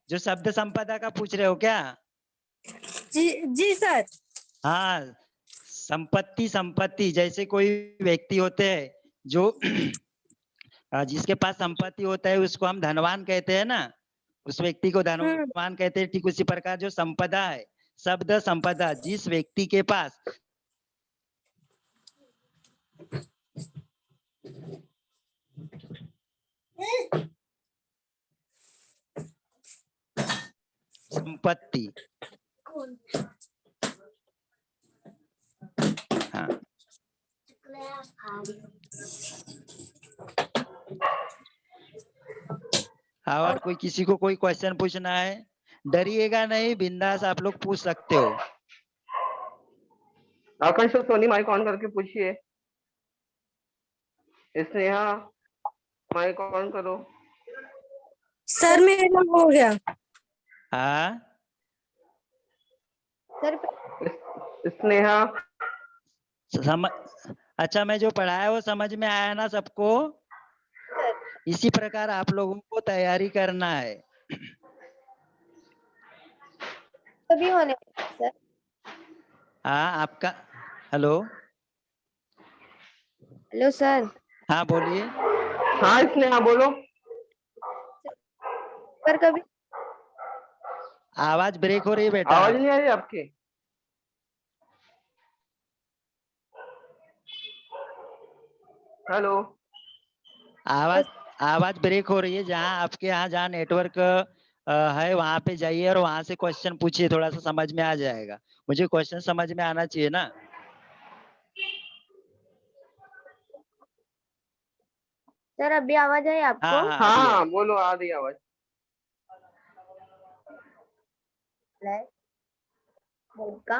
जो शब्द संपदा का पूछ रहे हो क्या? जी जी सर। हाँ, संपत्ति, संपत्ति जैसे कोई व्यक्ति होते हैं जो जिसके पास संपत्ति होता है उसको हम धनवान कहते हैं ना, उस व्यक्ति को धनवान कहते हैं। ठीक उसी प्रकार जो संपदा है, शब्द संपदा, जिस व्यक्ति के पास संपत्ति, हाँ, और कोई किसी को कोई क्वेश्चन पूछना है, डरिएगा नहीं, बिंदास आप लोग पूछ सकते हो। आकांक्षा सोनी माइक ऑन करके पूछिए। स्नेहा माइक ऑन करो। सर मेरा हो गया। हाँ, सर स्नेहा, समझ, अच्छा मैं जो पढ़ाया वो समझ में आया ना सबको? इसी प्रकार आप लोगों को तैयारी करना है। कभी होने सर। हाँ आपका, हेलो, हेलो सर। हाँ बोलिए। हाँ स्नेहा बोलो। पर कभी आवाज ब्रेक हो रही है बेटा। आवाज नहीं आ रही आपकी? हेलो, आवाज आवाज ब्रेक हो रही है। जहाँ आपके यहाँ जहाँ नेटवर्क है वहां पे जाइए और वहां से क्वेश्चन पूछिए, थोड़ा सा समझ में आ जाएगा। मुझे क्वेश्चन समझ में आना चाहिए ना। सर अभी आवाज आई आपको? हाँ हाँ अभी हाँ आई। बोलो, आ रही आवाज। का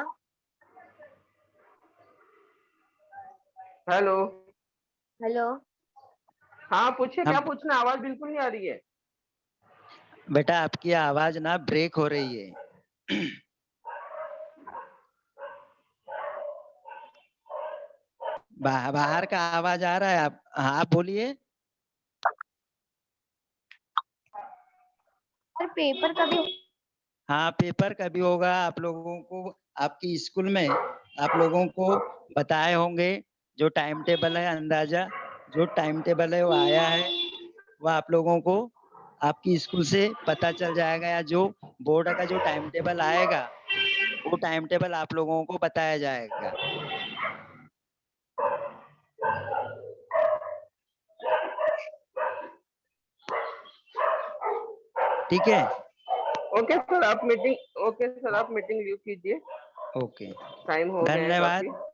हेलो, हेलो। हाँ पूछिए, क्या हम पूछना? आवाज बिल्कुल नहीं आ रही है। बेटा आपकी आवाज ना ब्रेक हो रही है। बाहर का आवाज आ रहा है, आप बोलिए। सर पेपर कभी हाँ, पेपर कभी होगा आप लोगों को, आपकी स्कूल में आप लोगों को बताए होंगे जो टाइम टेबल है, अंदाजा जो टाइम टेबल है वो आया है, वो आप लोगों को आपकी स्कूल से पता चल जाएगा, या जो बोर्ड का जो टाइम टेबल आएगा वो टाइम टेबल आप लोगों को बताया जाएगा। ठीक है। ओके सर, आप मीटिंग लीव कीजिए, ओके, टाइम हो गया है धन्यवाद। काफी।